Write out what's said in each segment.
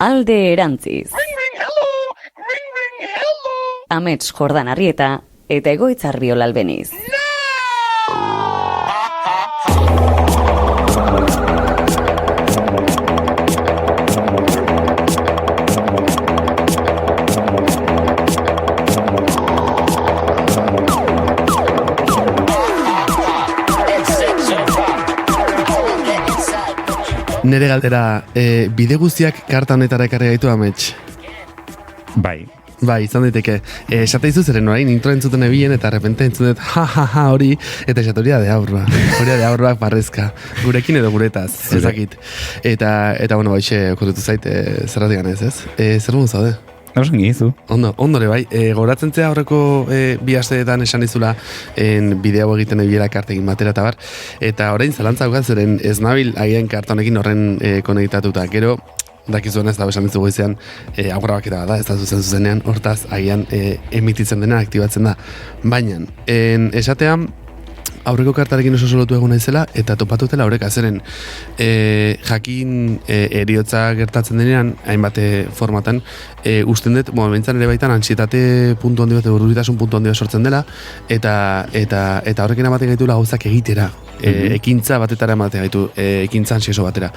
Alde erantziz. Amets Jordan Arrieta eta Egoitz Arriola Albeniz. Nere galdera, bide guztiak karta honetara ekarri gaitu Amets? Bai. Bai, izan daiteke. Esate izu zeren orain intro entzuten ebien eta repente entzutet ha hori eta esate hori de aurba. Hori de aurba barrezka. Gurekin edo guretaz, ezakit. Eta bueno, baixe okurritu zait zerratik ganez, ez? Zer dugu zaude? Osan gizu. Ondore bai, goratzen zea horreko bi asteetan esan izula bideo egiten ebiela kartekin batera eta bar, eta orain zalantza dukat zeren ez nabil agian karta honekin horren konektatuta. Gero, dakizuan ez da esan dizugu izan aurrabaketa da, ez da zuzenean, hortaz agian emititzen dena aktibatzen da. Baina, esatean, aurreko kartarekin oso solotu egun naizela eta topatutela horreka zeren jakin eriotza gertatzen denean hainbat formatan usten dut, bentsaan ere baitan ansietate puntu handi bat, urduritasun puntu handi bat sortzen dela eta horrekin amaten gaitu gauzak egitera ekintza batetara amaten gaitu ekintza ansieso batera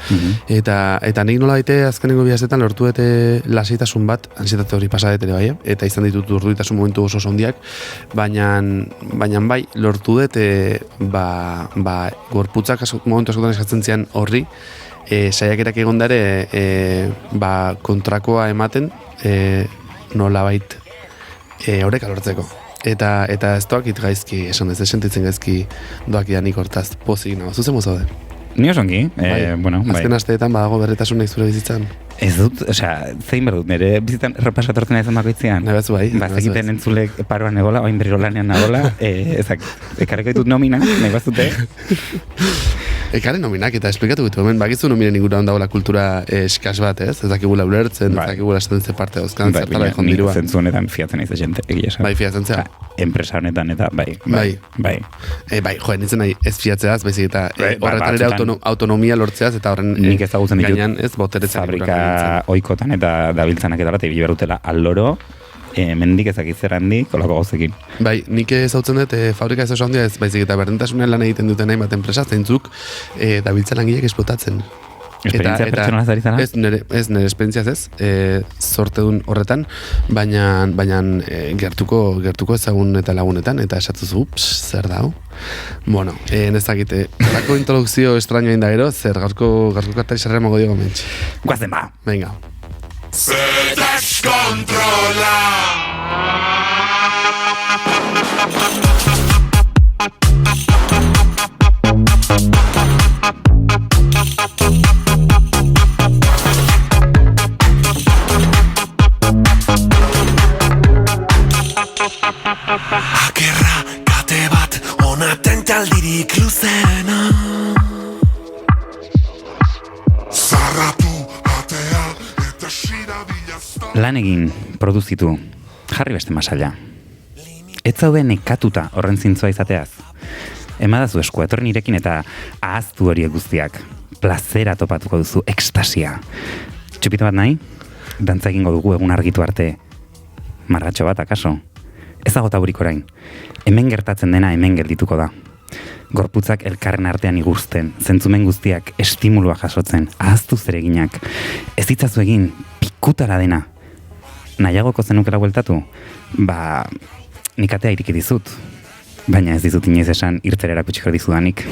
eta nik nola daite azkenengo bihazetan lortu dut lasaitasun bat ansietate hori pasadet ere bai eta izan ditut urduritasun momentu oso ondiak baina bai lortu dut gorputzak momentu askotan eskatzen zian horri saiakerak egondare kontrakoa ematen nolabait horrek alortzeko eta ez doakit gaizki esan ez sentitzen gaizki doak ianik hortaz pozik nago, zuzen mozaude? Ni osongi, bueno, bai. Azken asteetan badago berretasunek zure bizitzan? Ez dut, zein behar dut, nire bizitan errepasatortzen izan bakoitzean. Nabezu bai. Bazekiten entzulek paroan egola, oain berriro lanean nagola, ekarreko ditut nomina, nahi bazute. Ekarri nominak eta esplikatu gitu, hemen bakizu nominen inguruan dagoela kultura eskas bat, ez? Ez dakigula ulertzen, ez dakigula esaten ze parte dauzkan, zertala ekon dirua. Nik zentzu honetan fiatzen aiz jente, egia esan. Bai, fiatzen zea? Enpresa honetan eta bai. Joen, nintzen nahi ez fiatzeaz, baizik eta horretan ere autonomia lortzeaz, eta horren gainean ez boteretzen. Fabrika oikotan eta dabiltzanak eta bat ebili berutela alloro, mendik ezakitzer handi kolako gauzekin. Bai, nik ezautzen dut fabrika ez oso handia ez, baizik eta berdintasunean lan egiten duten hainbat enpresa, zeintzuk dabiltzan langileak esplotatzen. Esperientzia pertsonalaz ari zara? Ez nire esperientziaz ez, zortedun horretan, baina gertuko ezagun eta lagunetan, eta esatzuzu, zer da hau? Bueno, nezakite, lako introdukzio estrañoa inda gero, zer gaurko kartari sarrera mago diego mentxe. Guazen ba! Venga. Se descontrola. Akerra kate bat onaten taldirik luzena. Zarratu atea eta sirabilazta. Lan egin, produzitu, jarri beste masaila. Ez zaude nekatuta horren zintzoa izateaz. Emadazu esku etorri nirekin eta ahaztu horiek guztiak. Plazera topatuko duzu, ekstasia. Txupito bat nahi? Dantza egingo dugu egun argitu arte. Marratxo bat, akaso? Ez dago taburik orain. Hemen gertatzen dena hemen geldituko da. Gorputzak elkarren artean iguzten, zentzumen guztiak estimulua jasotzen, ahaztu zereginak. Ez itzazu egin, pikutara dena. Nahiagoko zenukela bueltatu? Nik atea iriki dizut. Baina ez dizut inoiz esan irtera erakutsiko dizudanik.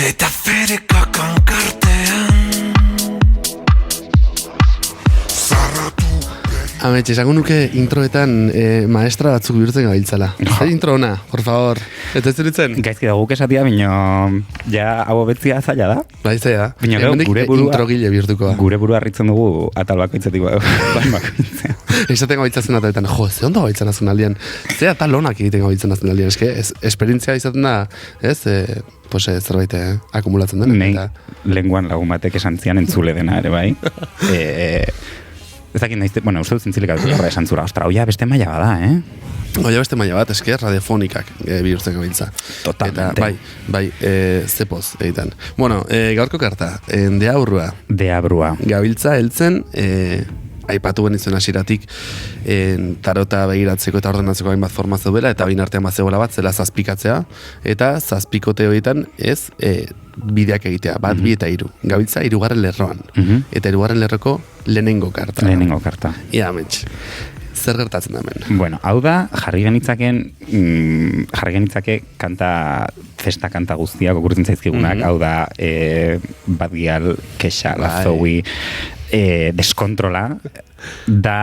Eta fereka kankartean Ametxe, esango nuke introetan maestra batzuk bihurtzen gabiltzala. Zer intro ona, por favor. Eta ez duritzen? Gaizki da guk esatia, bino ja hau betzia zaila da. Bai, zaila. Bino gure burua, introgile bihurtuko. Gure burua harritzen dugu atal bakoitzetik bakoitzea. Esaten gabiltzen ataletan, ze ondo gabiltzen azun aldean. Ze atal honak egiten gabiltzen azun aldean. Eske, esperientzia izaten da, ez? Zerbait akumulatzen den. Nei, lenguan lagun batek esan zian entzule dena ere bai. Ezakin naizte, uste dut zintzilik horra esan zura. Ostra, oia beste maila bada, Oia beste maila bat, eske, radiofonikak bihurtzen gabiltza. Totalmente. Eta, bai, zepoz egiten. Bueno, gaurko karta, deabrua. Deabrua. Gabiltza heltzen, aipatu genizuen hasieratik tarota begiratzeko eta ordenatzeko hainbat forma zeudela, eta bain artean bazegoela bat zela zazpikatzea, eta zazpikote horietan ez bideak egitea, bat, bi eta hiru. Gabiltza hirugarren lerroan. Eta hirugarren lerroko lehenengo karta. Lehenengo karta. Ia, metx. Zer gertatzen da hemen? Bueno, hau da, jarri genitzake kanta, festa kanta guztiak okurtzen zaizkigunak, hau da, Batgial, Kexa, Lazoui, deskontrola, da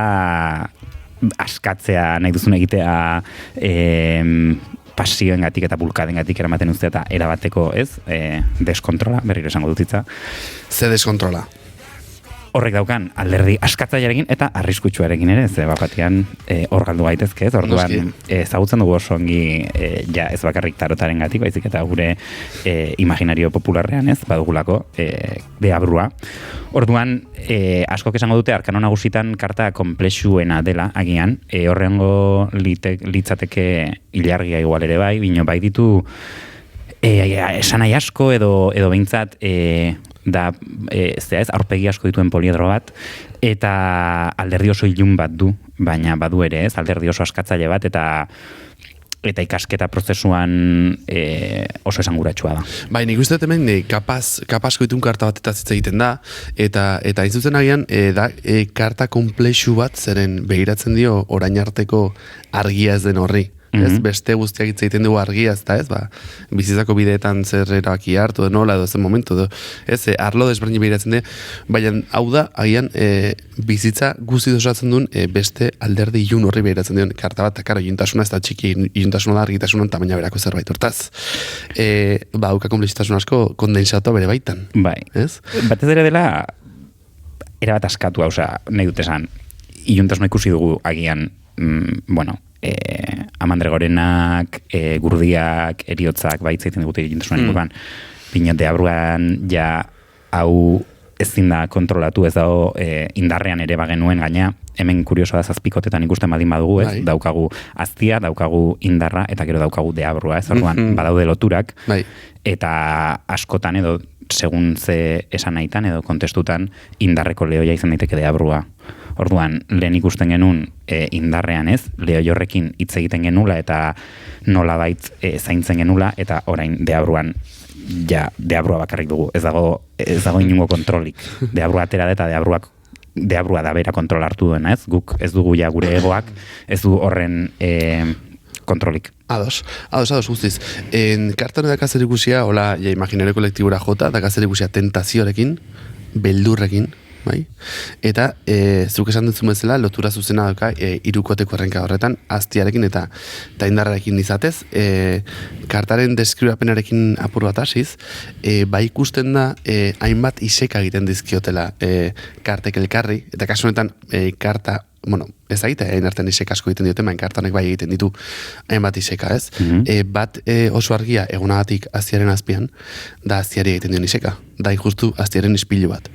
askatzea nahi duzun egitea pasioengatik eta bulkadengatik eramaten uztea eta erabateko, ez? Deskontrola, berriro esango dutitza. Ze deskontrola? Horrek daukan alderdi askatzailearekin eta arriskutsuarekin ere, ze bapatian hor galdu gaitezke, ez? Orduan ezagutzen dugu oso ongi ja ez bakarrik tarotaren gatik, baizik eta gure imaginario popularrean, ez? Badugulako deabrua. Orduan, askok esango dute arkano nagusitan karta konplexuena dela agian, horrengo litzateke ilargia igual ere bai, bino bai ditu esanai asko edo behintzat da, aurpegi asko dituen poliedro bat, eta alderdi oso ilun bat du, baina badu ere, ez, alderdi oso askatzaile bat, eta ikasketa prozesuan oso esanguratsua da. Bai, nik uste hemen kapazko ditun karta bat eta zitza egiten da, eta izutzen agian, karta komplexu bat zeren begiratzen dio orain arteko argia ez den horri. Ez, beste guztiak hitz egiten dugu argia, ez da, ez, bizitzako bideetan zer erabaki hartu, nola, edo zen momentu, ez, arlo desberdin behiratzen du, baina hau da, agian, bizitza guzti dosatzen duen beste alderdi ilun horri behiratzen duen karta bat, karo, iluntasuna ez da txiki, iluntasuna da argitasunan tamaina berako zerbait, hortaz. Hauka komplexitasun asko kondensatu bere baitan. Bai, ez? Batez ere dela, erabat askatu, nahi dut esan, iluntasuna ikusi dugu agian, Amandre Gorenak, Gurdiak, Eriotzak, baitzaiten digute egintasunan inguruan. Bino, deabruan, ja, hau ezin da kontrolatu, ez dago indarrean ere bagenuen gaina, hemen kurioso da zazpikotetan ikusten badin badugu, ez? Bai. Daukagu aztia, daukagu indarra, eta gero daukagu deabrua, ez? Orduan, badaude loturak, bai. Eta askotan edo, segun ze esan nahitan edo kontestutan, indarreko lehoia izan daiteke deabrua. Orduan, lehen ikusten genuen indarrean, ez? Lehoi horrekin hitz egiten genula eta nolabait zaintzen genula, eta orain deabruan ja deabrua bakarrik dugu. Ez dago inungo kontrolik. Deabrua atera da eta deabrua da bera kontrol hartu duena, ez? Guk ez dugu ja gure egoak, ez du horren kontrolik. Ados, guztiz. Kartan daka zer ikusia, hola, imaginario kolektibura jota, daka zer ikusia tentazioarekin, beldurrekin, bai? Eta zuk esan dut bezala lotura zuzena dauka hirukoteko errenka horretan aztiarekin eta indarrarekin izatez, kartaren deskribapenarekin apur bat hasiz, bai ikusten da hainbat iseka egiten dizkiotela kartek elkarri, eta kasu honetan karta, ez aita hain artean iseka asko egiten diote, kartanek bai egiten ditu hainbat iseka, ez? Bat oso argia egunagatik aztiaren azpian, da aztiari egiten dion iseka, da justu aztiaren ispilu bat.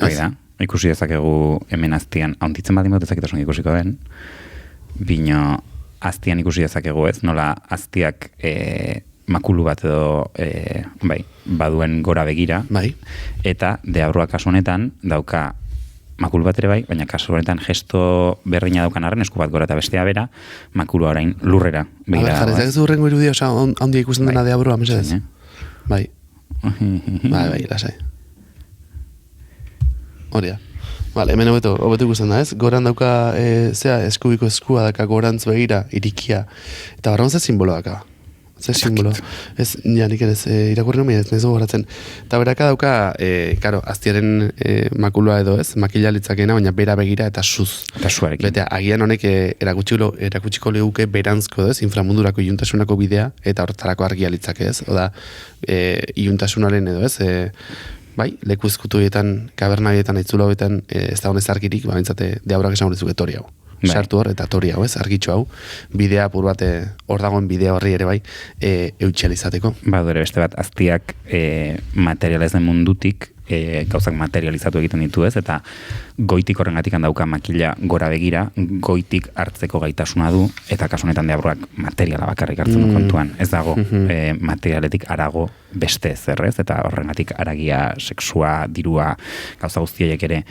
Hoi da, ikusi dezakegu hemen aztian, hauntitzen badin bat ezakitasun ikusiko den, bino aztian ikusi dezakegu, ez, nola aztiak makulu bat edo baduen gora begira, bai. Eta deabruak kasu honetan dauka makulu bat ere bai, baina kasu honetan gesto berdina daukan arren, esku bat gora eta bestea bera, makulu orain lurrera begira. Jarretzak ez du horrengo irudia, handia ikusten dena deabrua, mesedez? Bai. Bai, lasai. Hori da. Vale, hemen hobeto ikusten da, ez? Goran dauka, eskubiko eskua daka gorantz begira, irikia. Eta barron ze simbolo daka? Ze simbolo. Ez, nik ere, irakurri nomi ez gogoratzen. Eta beraka dauka, karo, aztiaren makuloa edo ez, makila litzakena, baina bera begira eta suz. Eta suarekin. Bete, agian honek erakutsiko lehuke berantzko ez, inframundurako iluntasunako bidea, eta hortarako argia litzake ez. Oda, iluntasunaren edo ez, bai, leku ezkutuetan, kabernabietan, aitzulauetan, ez da honez argirik, baintzate, deaurak esan horrezuke tori hau. Sartu hor, eta tori hau, ez, argitxo hau, bidea apur bat, hor dagoen bidea horri ere bai, eutxalizateko. Ere beste bat, aztiak materialez den mundutik, gauzak materializatu egiten ditu ez, eta goitik horrengatik handauka makila gora begira, goitik hartzeko gaitasuna du, eta kasu honetan deabruak materiala bakarrik hartzen du kontuan. Ez dago materialetik arago beste zerrez, eta horrengatik aragia, sexua, dirua, gauza guztiek ere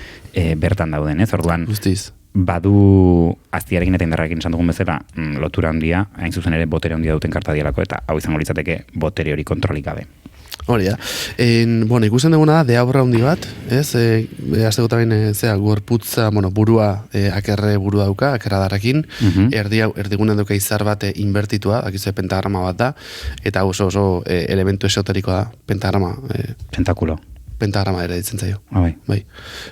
bertan dauden ez, orduan. Guztiz. Badu aztiarekin eta indarrarekin esan dugun bezala lotura handia, hain zuzen ere botere handia duten karta dialako, eta hau izango litzateke botere hori kontrolik gabe. Hori da. Bueno, ikusten duguna da, deabra handi bat, ez? Azteko tamen, gorputza, burua, akerre burua dauka, akerradarrakin, erdigunen dauka izar bat inbertitua, akizu pentagrama bat da, eta oso elementu esoterikoa da, pentagrama. Pentakulo. Pentagrama ere ditzen zaio. Bai.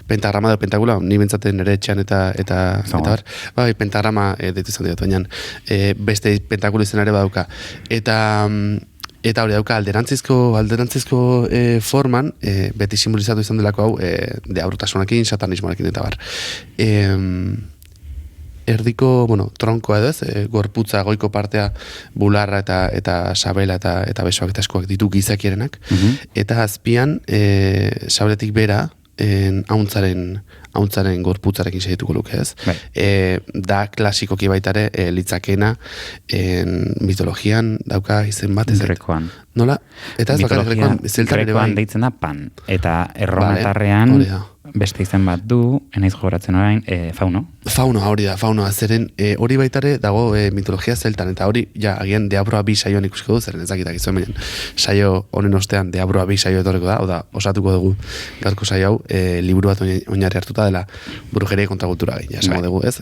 Pentagrama edo pentakula, ni bentzaten nire etxean eta bar. Bai, pentagrama ditu izan dut, baina beste pentakulu izan ere badauka. Eta hori dauka alderantzizko forman, beti simbolizatu izan delako hau, deabrotasunakin, satanismoarekin eta bar. Erdiko, tronkoa edo ez, gorputza, goiko partea, bularra eta sabela eta besoak eta eskuak ditu gizakierenak. Eta azpian, sabeletik bera, hauntzaren gorputzarekin segituko luke ez. Da klasikoki baitare litzakena mitologian dauka izen bat ez. Grekoan. Nola? Eta ez bakar grekoan, zeltan ere bai. Grekoan deitzen da pan. Eta erromatarrean beste izen bat du, enaiz gogoratzen orain, fauno. Fauno, hori da, faunoa. Zeren hori baitare dago mitologia zeltan, eta hori, agian deabroa bi saioan ikusiko du, zeren ezakitak izuen baina. Saio honen ostean deabroa bi saio etorreko da, oda, osatuko dugu gaurko saio hau, liburu bat oinarri hartuta dela brujeria kontrakultura gain, esango dugu, ez?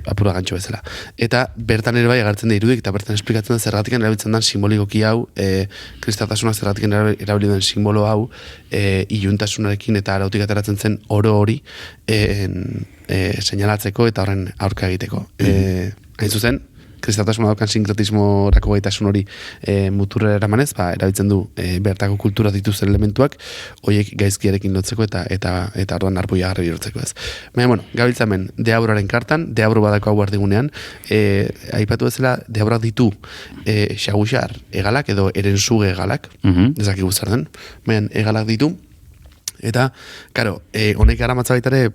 Apura gantxo bezala. Eta bertan ere bai agertzen da irudik, eta bertan esplikatzen da zergatik erabiltzen den simbolikoki hau, kristatasuna zergatik erabili den simbolo hau, iluntasunarekin eta arautik ateratzen zen oro hori señalatzeko eta horren aurka egiteko. Hain zuzen, kristatasuna daukan sinkretismorako gaitasun hori muturrera eramanez, erabiltzen du bertako kultura dituzten elementuak, horiek gaizkiarekin lotzeko eta orduan arboia garri bihurtzeko ez. Baina, gabiltzamen, deabraren kartan, deabro badako hau ardigunean, aipatu bezala, deabroak ditu xaguxar egalak edo erensuge egalak, ezak iguzar den, baina egalak ditu, eta, karo, honek aramatza baitare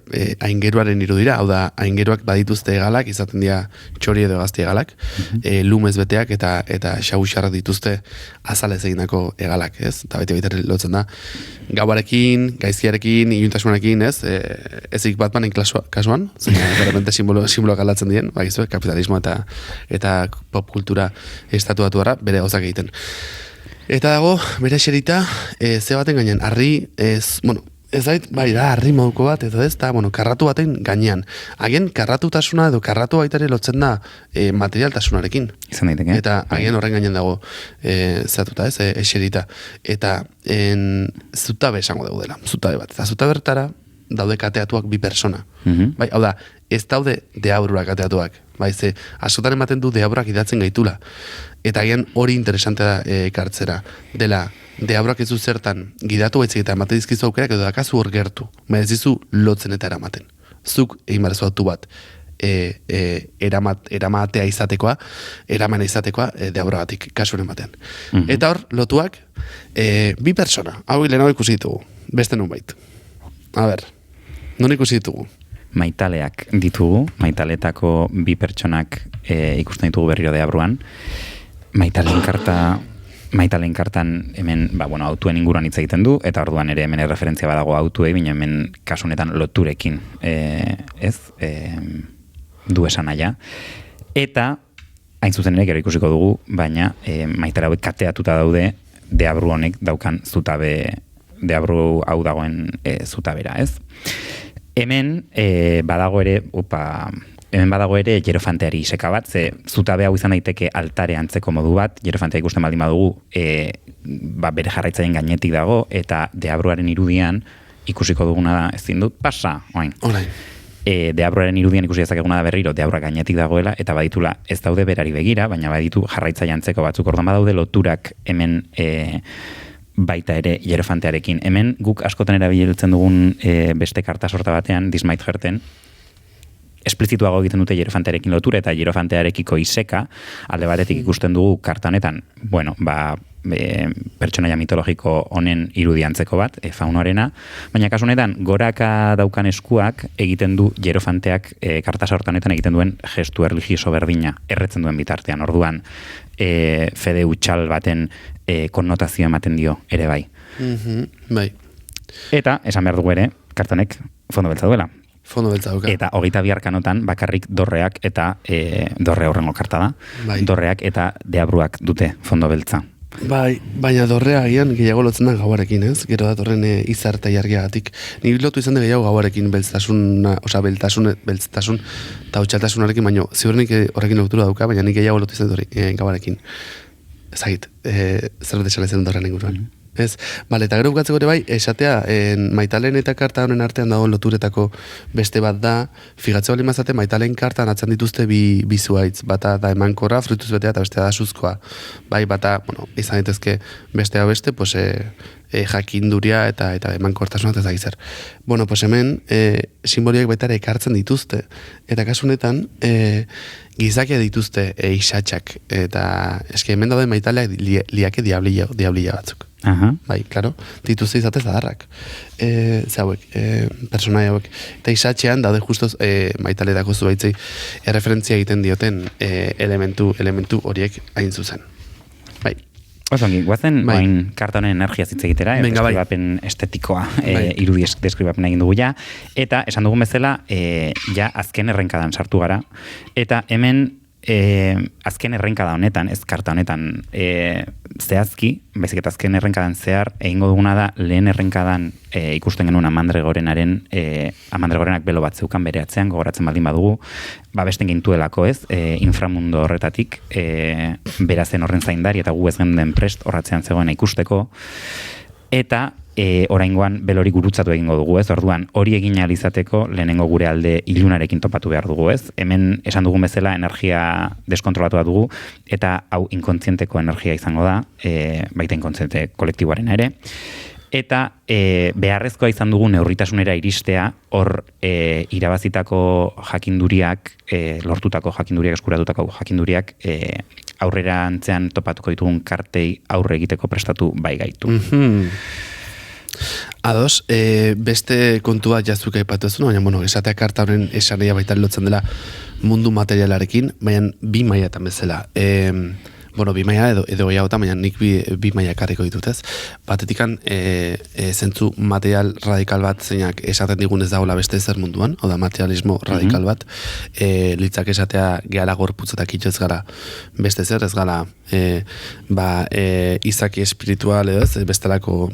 aingeruaren irudira, hau da, aingeruak badituzte egalak, izaten dira txori edo gazti egalak, lumez beteak eta xaguxarrak dituzte azalez egindako egalak, ez? Eta bete baitare lotzen da, gauarekin, gaizkiarekin, iluntasunarekin, ez? Ezik Batmanen kasuan, zena, de repente simboloak aldatzen dien, kapitalismo eta popkultura estatuatuara bere gauzak egiten. Eta dago, bere xerita, ze baten gainean, harri, ez dait, bai da, harri moduko bat, edo ez, eta, karratu baten gainean. Hagen, karratutasuna edo karratu baitare lotzen da materialtasunarekin. Izan daiteke. Eta hagen horren gainean dago zatuta, ez, xerita. Eta zutabe esango dugu dela, zutabe bat. Eta zutabe bertara daude kateatuak bi persona. Bai, hau da, ez daude deabruak kateatuak. Bai, ze, askotan ematen du deabruak idatzen gaitula. Eta agian hori interesante da ekartzera. Dela, deabruak ez du zertan gidatu baitzik eta emate dizkizu aukerak edo dakazu hor gertu. Baina ez dizu lotzen eta eramaten. Zuk egin barezu atu bat eramatea izatekoa, eramana izatekoa deabruagatik kasuren batean. Eta hor, lotuak, bi persona. Hau lehenago ikusi ditugu. Beste nun bait. A ber, non ikusi ditugu? Maitaleak ditugu, maitaletako bi pertsonak ikusten ditugu berriro deabruan. Maitalen kartan hemen, autuen inguruan hitz egiten du, eta orduan ere hemen referentzia badago autuei, baina hemen kasu honetan loturekin, du esan naia. Eta, hain zuzen ere, gero ikusiko dugu, baina maitale hauek kateatuta daude deabru honek daukan deabru hau dagoen zutabera, ez? Hemen, badago ere, hemen badago ere jerofanteari iseka bat, ze zutabe hau izan daiteke altare antzeko modu bat, jerofantea ikusten baldin badugu, bere jarraitzaileen gainetik dago, eta deabruaren irudian ikusiko duguna da, ezin dut, pasa, orain. Deabruaren irudian ikusi dezakeguna da berriro, deabra gainetik dagoela, eta baditula ez daude berari begira, baina baditu jarraitzaile antzeko batzuk, orduan badaude loturak hemen baita ere jerofantearekin. Hemen guk askotan erabiltzen dugun beste karta sorta batean, This Might Hurten, esplizituago egiten dute jerofantearekin lotura eta jerofantearekiko iseka, alde batetik ikusten dugu karta honetan, bueno, pertsonaia mitologiko honen irudiantzeko bat, faunoarena, baina kasu honetan goraka daukan eskuak egiten du jerofanteak karta sorta honetan egiten duen gestu erlijioso berdina, erretzen duen bitartean, orduan fede utxal baten konnotazio ematen dio ere bai. Bai. Eta, esan behar dugu ere, kartonek fondo beltza duela. Fondo beltza duka. Eta 22 arkanotan bakarrik dorreak eta dorre horrengo karta da. Bai. Dorreak eta deabruak dute fondo beltza. Bai, baina dorrea agian gehiago lotzen da gauarekin, ez? Gero datorren izar eta jargiagatik. Ni lotu izan da gehiago gauarekin beltztasun eta utxaltasunarekin, baina ziurrenik horrekin lotura dauka, baina nik gehiago lotu izan gauarekin. Ezagit, zerbait esan ezen dorrean inguruan. Ez, bale, eta gero bukatzeko ere bai, esatea, Maitalen eta karta honen artean dagoen loturetako beste bat da, figatze bali mazate, Maitalen kartan atzan dituzte bi zuaitz, bata da emankorra, fruituz betea, eta bestea da suzkoa. Bai, bata, bueno, izan ditezke bestea beste, pues, jakinduria eta emankortasuna eta ezagizer. Bueno, pues hemen, simboliak baita ere ekartzen dituzte, eta kasu honetan, gizakia dituzte isatxak, eta eske hemen daude Maitaleak liake diablilla batzuk. Aha. Bai, klaro, dituzte izatez adarrak. Hauek, personaia hauek. Eta isatxean daude justoz Maitaletako zuaitzei erreferentzia egiten dioten elementu horiek hain zuzen. Bai. Osongi, guazen oain karta honen energia zitze egitera, deskribapen estetikoa irudi deskribapen egin dugu ja, eta esan dugun bezala, ja azken errenkadan sartu gara, eta hemen azken errenkada honetan, ez karta honetan zehazki, baizik eta azken errenkadan zehar, egingo duguna da lehen errenkadan ikusten genuen Amandregorenak belo bat zeukan bere atzean, gogoratzen baldin badugu, babesten gintuelako ez, inframundo horretatik, berazen horren zaindari eta gu ez genden prest horratzean zegoena ikusteko, eta oraingoan belori gurutzatu egingo dugu, ez? Orduan, hori egin ahal izateko lehenengo gure alde ilunarekin topatu behar dugu, ez? Hemen esan dugun bezala energia deskontrolatua dugu, eta hau inkontzienteko energia izango da, baita inkontziente kolektiboaren ere. Eta beharrezkoa izan dugu neurritasunera iristea, hor irabazitako jakinduriak, lortutako jakinduriak, eskuratutako jakinduriak, aurrera antzean topatuko ditugun kartei aurre egiteko prestatu bai gaitu. Ados, beste kontua jaztuk aipatu ezun, baina, bueno, esatea karta honen esaneia baita lotzen dela mundu materialarekin, baina bi mailatan bezala. Bueno, bi maila edo gehiagotan, baina nik bi maila karriko ditut, ez? Batetikan, zentzu material radikal bat zeinak esaten digun ez dagoela beste zer munduan, hau da materialismo radikal bat, litzak esatea gehala gorputzetak itxez gara beste zer, ez gara izaki espiritual edo ez, bestelako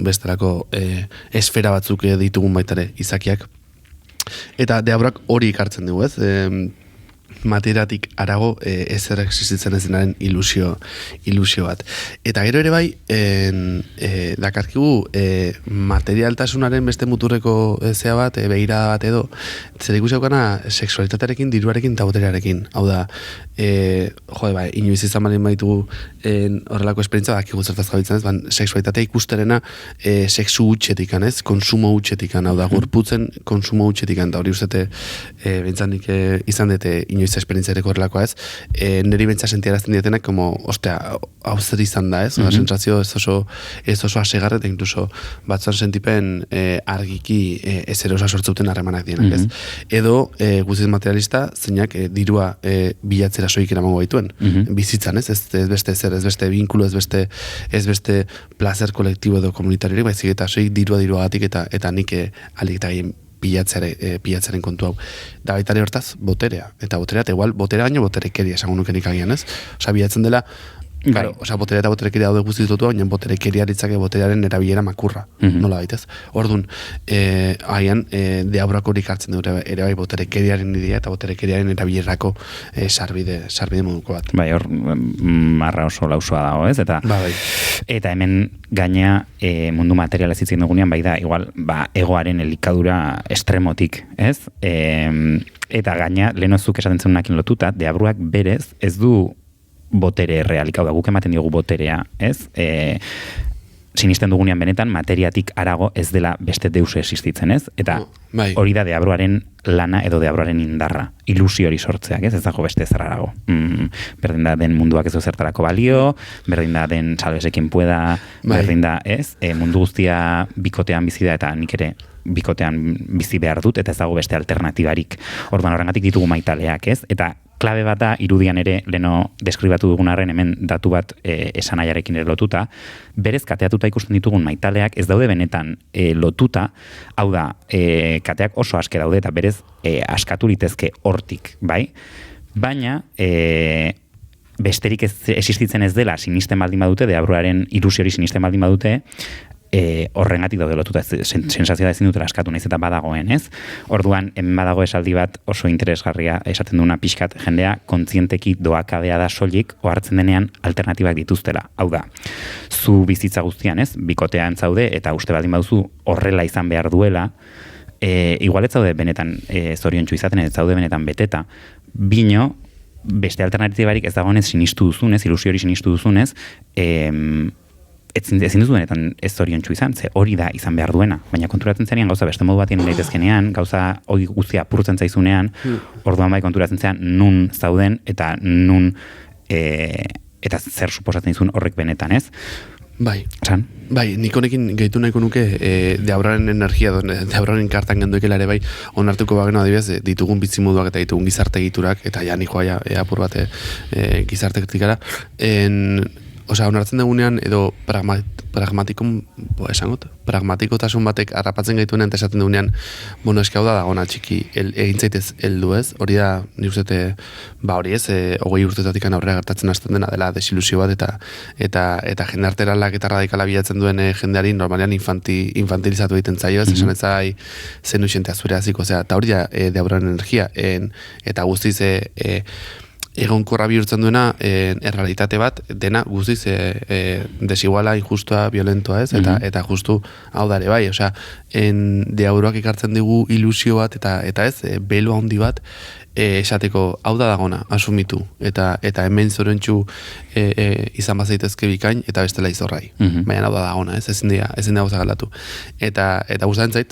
esfera batzuk ditugun baitare izakiak. Eta deabrak hori ikartzen dugu, ez? Materiatik arago ezer existitzen ez denaren ilusio bat. Eta gero ere bai, dakarkigu materialtasunaren beste muturreko zea bat, begira bat edo, zer ikusi haukana sexualitatearekin, diruarekin eta boterearekin. Hau da, inoiz izan balin baitugu horrelako esperientzia, dakigu zertaz gabitzen ez, sexualitatea ikusterena sexu hutxetikan, ez, konsumo hutxetikan, hau da, gorputzen konsumo hutxetikan, eta hori ustete bentsanik izan dute inoiz esperientziareko horrelakoa ez, niri bentsa sentiarazten dietenak, como, ostea, hau zer izan da ez, sensazio ez oso asegarre, eta inkluso batzuan sentipen argiki ez erosa sortzeuten harremanak dienak ez. Edo guziz materialista, zeinak dirua bilatzera soik eramango baituen, bizitzan ez, ez beste zer, ez beste binkulo, ez beste placer kolektibo edo komunitariorik, baizik eta soik diruagatik eta nik alik eta gehien pilatzaren kontu hau. Da baitare hortaz, boterea. Eta boterea, eta igual, boterea baino boterekeria esango nukenik agian, ez? Osa, bilatzen dela Claro, osea, boterea eta boterekeria daude guztiz lotua, baina boterekeria ditzake boterearen erabilera makurra, nola baitez. Orduan, haian, deaburak horik hartzen dut ere bai boterekeriaren idea eta boterekeriaren erabilerako sarbide moduko bat. Bai, hor marra oso lausoa dago, ez? Eta hemen gaina mundu materiala zitzen dugunean, bai da, igual, egoaren elikadura estremotik, ez? Eta gaina, lehenozuk esaten zenunakin lotuta, deabruak berez, ez du botere realik, hau da, guk ematen diogu boterea, ez? Sinisten dugunean benetan, materiatik arago ez dela beste deus existitzen, ez? Eta hori da deabruaren lana edo deabruaren indarra, ilusio hori sortzeak, ez? Ez dago beste zerrarago. Berdin da den munduak ez zertarako balio, berdin da den salvesekin pueda, berdin da, ez? Mundu guztia bikotean bizi da eta nik ere bikotean bizi behar dut, eta ez dago beste alternatibarik. Orduan horrengatik ditugu maitaleak, ez? Eta klabe bat da, irudian ere, leno deskribatu dugun arren, hemen datu bat esanaiarekin ere lotuta, berez kateatuta ikusten ditugun maitaleak ez daude benetan lotuta, hau da, kateak oso aske daude, eta berez askatu litezke hortik, bai? Baina, besterik existitzen ez dela, sinisten baldin badute, deabruaren ilusio hori sinisten baldin badute, horrengatik daude lotuta, sensazioa ezin dutela askatu naiz eta badagoen, ez? Orduan, hemen badago esaldi bat oso interesgarria esaten duena pixkat jendea kontzienteki doakabea da soilik ohartzen denean alternatibak dituztela. Hau da, zu bizitza guztian, ez? Bikotean zaude eta uste baldin baduzu horrela izan behar duela, igual ez zaude benetan zoriontsu izaten, ez zaude benetan beteta, bino beste alternatibarik ez dagoenez sinistu duzunez, ilusio hori sinistu duzunez, ezin duzu benetan ez zoriontsu izan, ze hori da izan behar duena, baina konturatzen zenean gauza beste modu batien daitezkenean, gauza hori guztia apurtzen zaizunean, orduan bai konturatzen zean nun zauden eta nun eta zer suposatzen dizun horrek benetan, ez? Bai. San? Bai, nik honekin gehitu nahiko nuke deabraren energia, deabraren kartan genduekela ere bai, onartuko bageno adibidez, ditugun bizimoduak eta ditugun gizarte egiturak, eta ja nikoa apur bat gizarte kritikara, osea, onartzen dugunean edo pragmatikotasun batek harrapatzen gaituenean eta esaten dugunean, bueno, eski hau da dagona txiki, egin zaitez heldu, ez? Hori da, ni uste, hori ez, 20 urtetatik aurrera gertatzen hasten dena dela desilusio bat eta jendarteralak eta radikala bilatzen duen jendeari normalean infantilizatu egiten zaio, ez? Esan ez zai zen uxentea zure hasiko, osea, eta hori da deabraren energia, eta guztiz egonkorra bihurtzen duena errealitate bat, dena guztiz desiguala, injustua, violentoa, ez? Eta justu hau da ere bai, osea, deabruak ekartzen digu ilusio bat, eta ez, belo handi bat, esateko hau da dagona, asumitu, eta hemen zorentxu izan bazaitezke bikain, eta bestela izorrai. Baina hau da dagona, ez? Ezin da gauza galdatu. Eta gustatzen zait,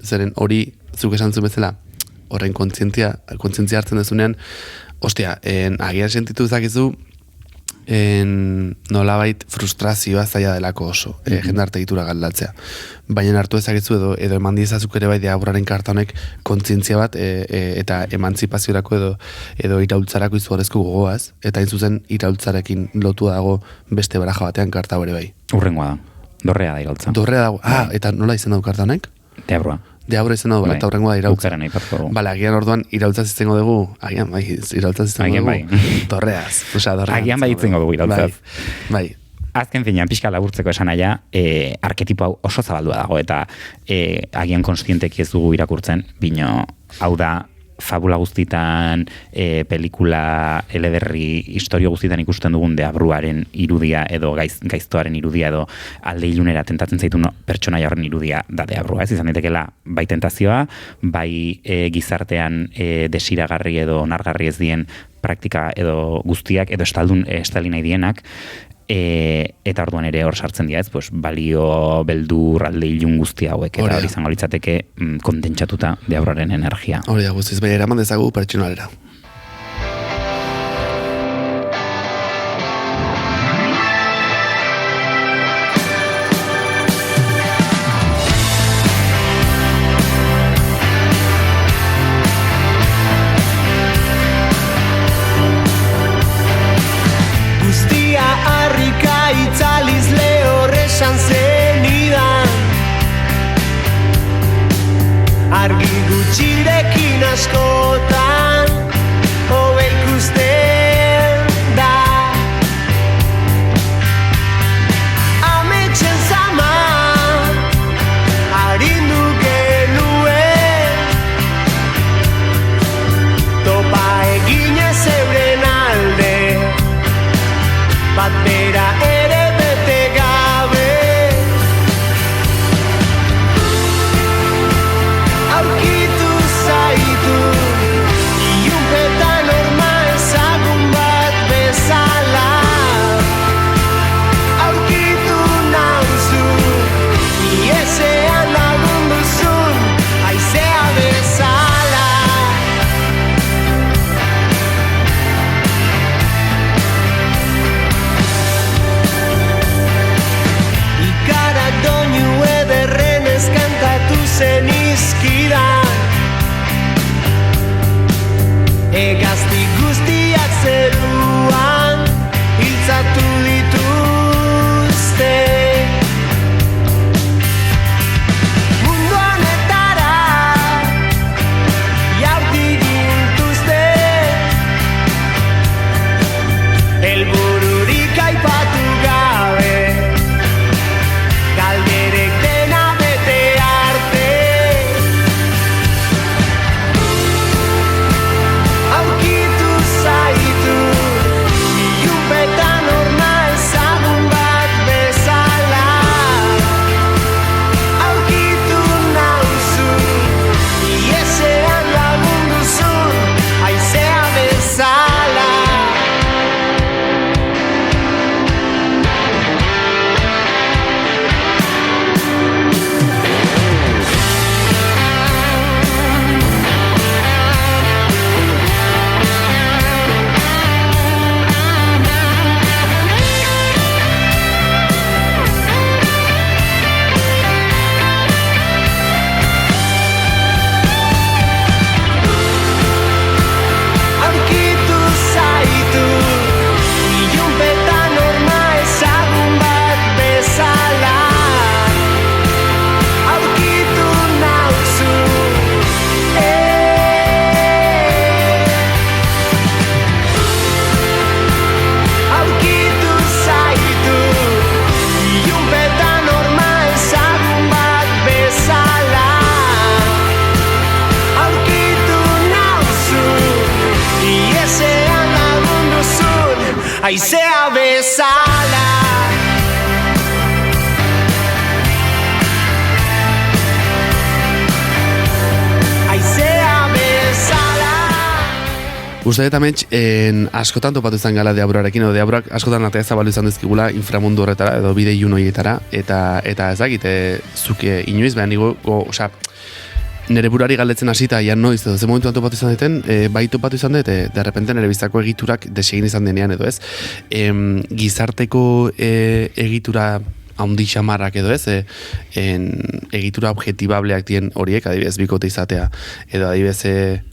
zeren hori, zuk esan zuen bezala, horren kontzientzia hartzen dezunean, ostia, agian sentitu zakizu nolabait frustrazioa zaila delako oso, jendarte egitura galdatzea. Baina hartu ezakizu edo eman diezazuk ere bai deabraren karta honek kontzientzia bat eta emantzipaziorako edo iraultzarako izugarrezko gogoaz, eta hain zuzen iraultzarekin lotu dago beste baraja batean karta hori bai. Urrengoa da, dorrea da iraultza. Dorrea dago, eta nola izan dago karta honek? Deabrua. Deabru izan dago, eta horrengoa da iraultza. Bukaren aipatuko. Bale, agian orduan iraultza ziztengo dugu, agian bai, iraultza ziztengo dugu. Agian bai. Dorreaz. Agian bai itzengo dugu iraultzaz. Bai. Azken finean, pixka laburtzeko esan aia, arketipo hau oso zabaldua dago, eta agian konstienteki ez dugu irakurtzen, bino, hau da, fabula guztitan, pelikula, elederri, historio guztitan ikusten dugun deabruaren irudia edo gaiztoaren irudia edo alde ilunera tentatzen zaitu pertsonaia horren irudia da deabrua, ez izan daitekela bai tentazioa, bai gizartean desiragarri edo onargarri ez dien praktika edo guztiak edo estali nahi dienak, eta orduan ere hor sartzen dira, ez, pues, balio, beldur, alde ilun guzti hauek, eta hori izango litzateke kondentsatuta deabraren energia. Hori da guztiz, bai, eraman dezagu pertsonalera. Argi gutxirekin askotan hobe ikusten da aizea bezala. Uste dut amets, askotan topatu izan gala deabroarekin, edo deabroak askotan atea zabalu izan dizkigula inframundu horretara, edo bide ilun horietara, eta ez dakit, zuke inoiz, behan nigo, osea, nire burari galdetzen hasita, ja noiz, edo ze momentuan topatu izan duten, bai topatu izan dut, de repente nire biztako egiturak desegin izan denean, edo ez, gizarteko egitura haundi xamarrak edo ez, egitura objetibableak dien horiek, adibidez bikote izatea, edo adibidez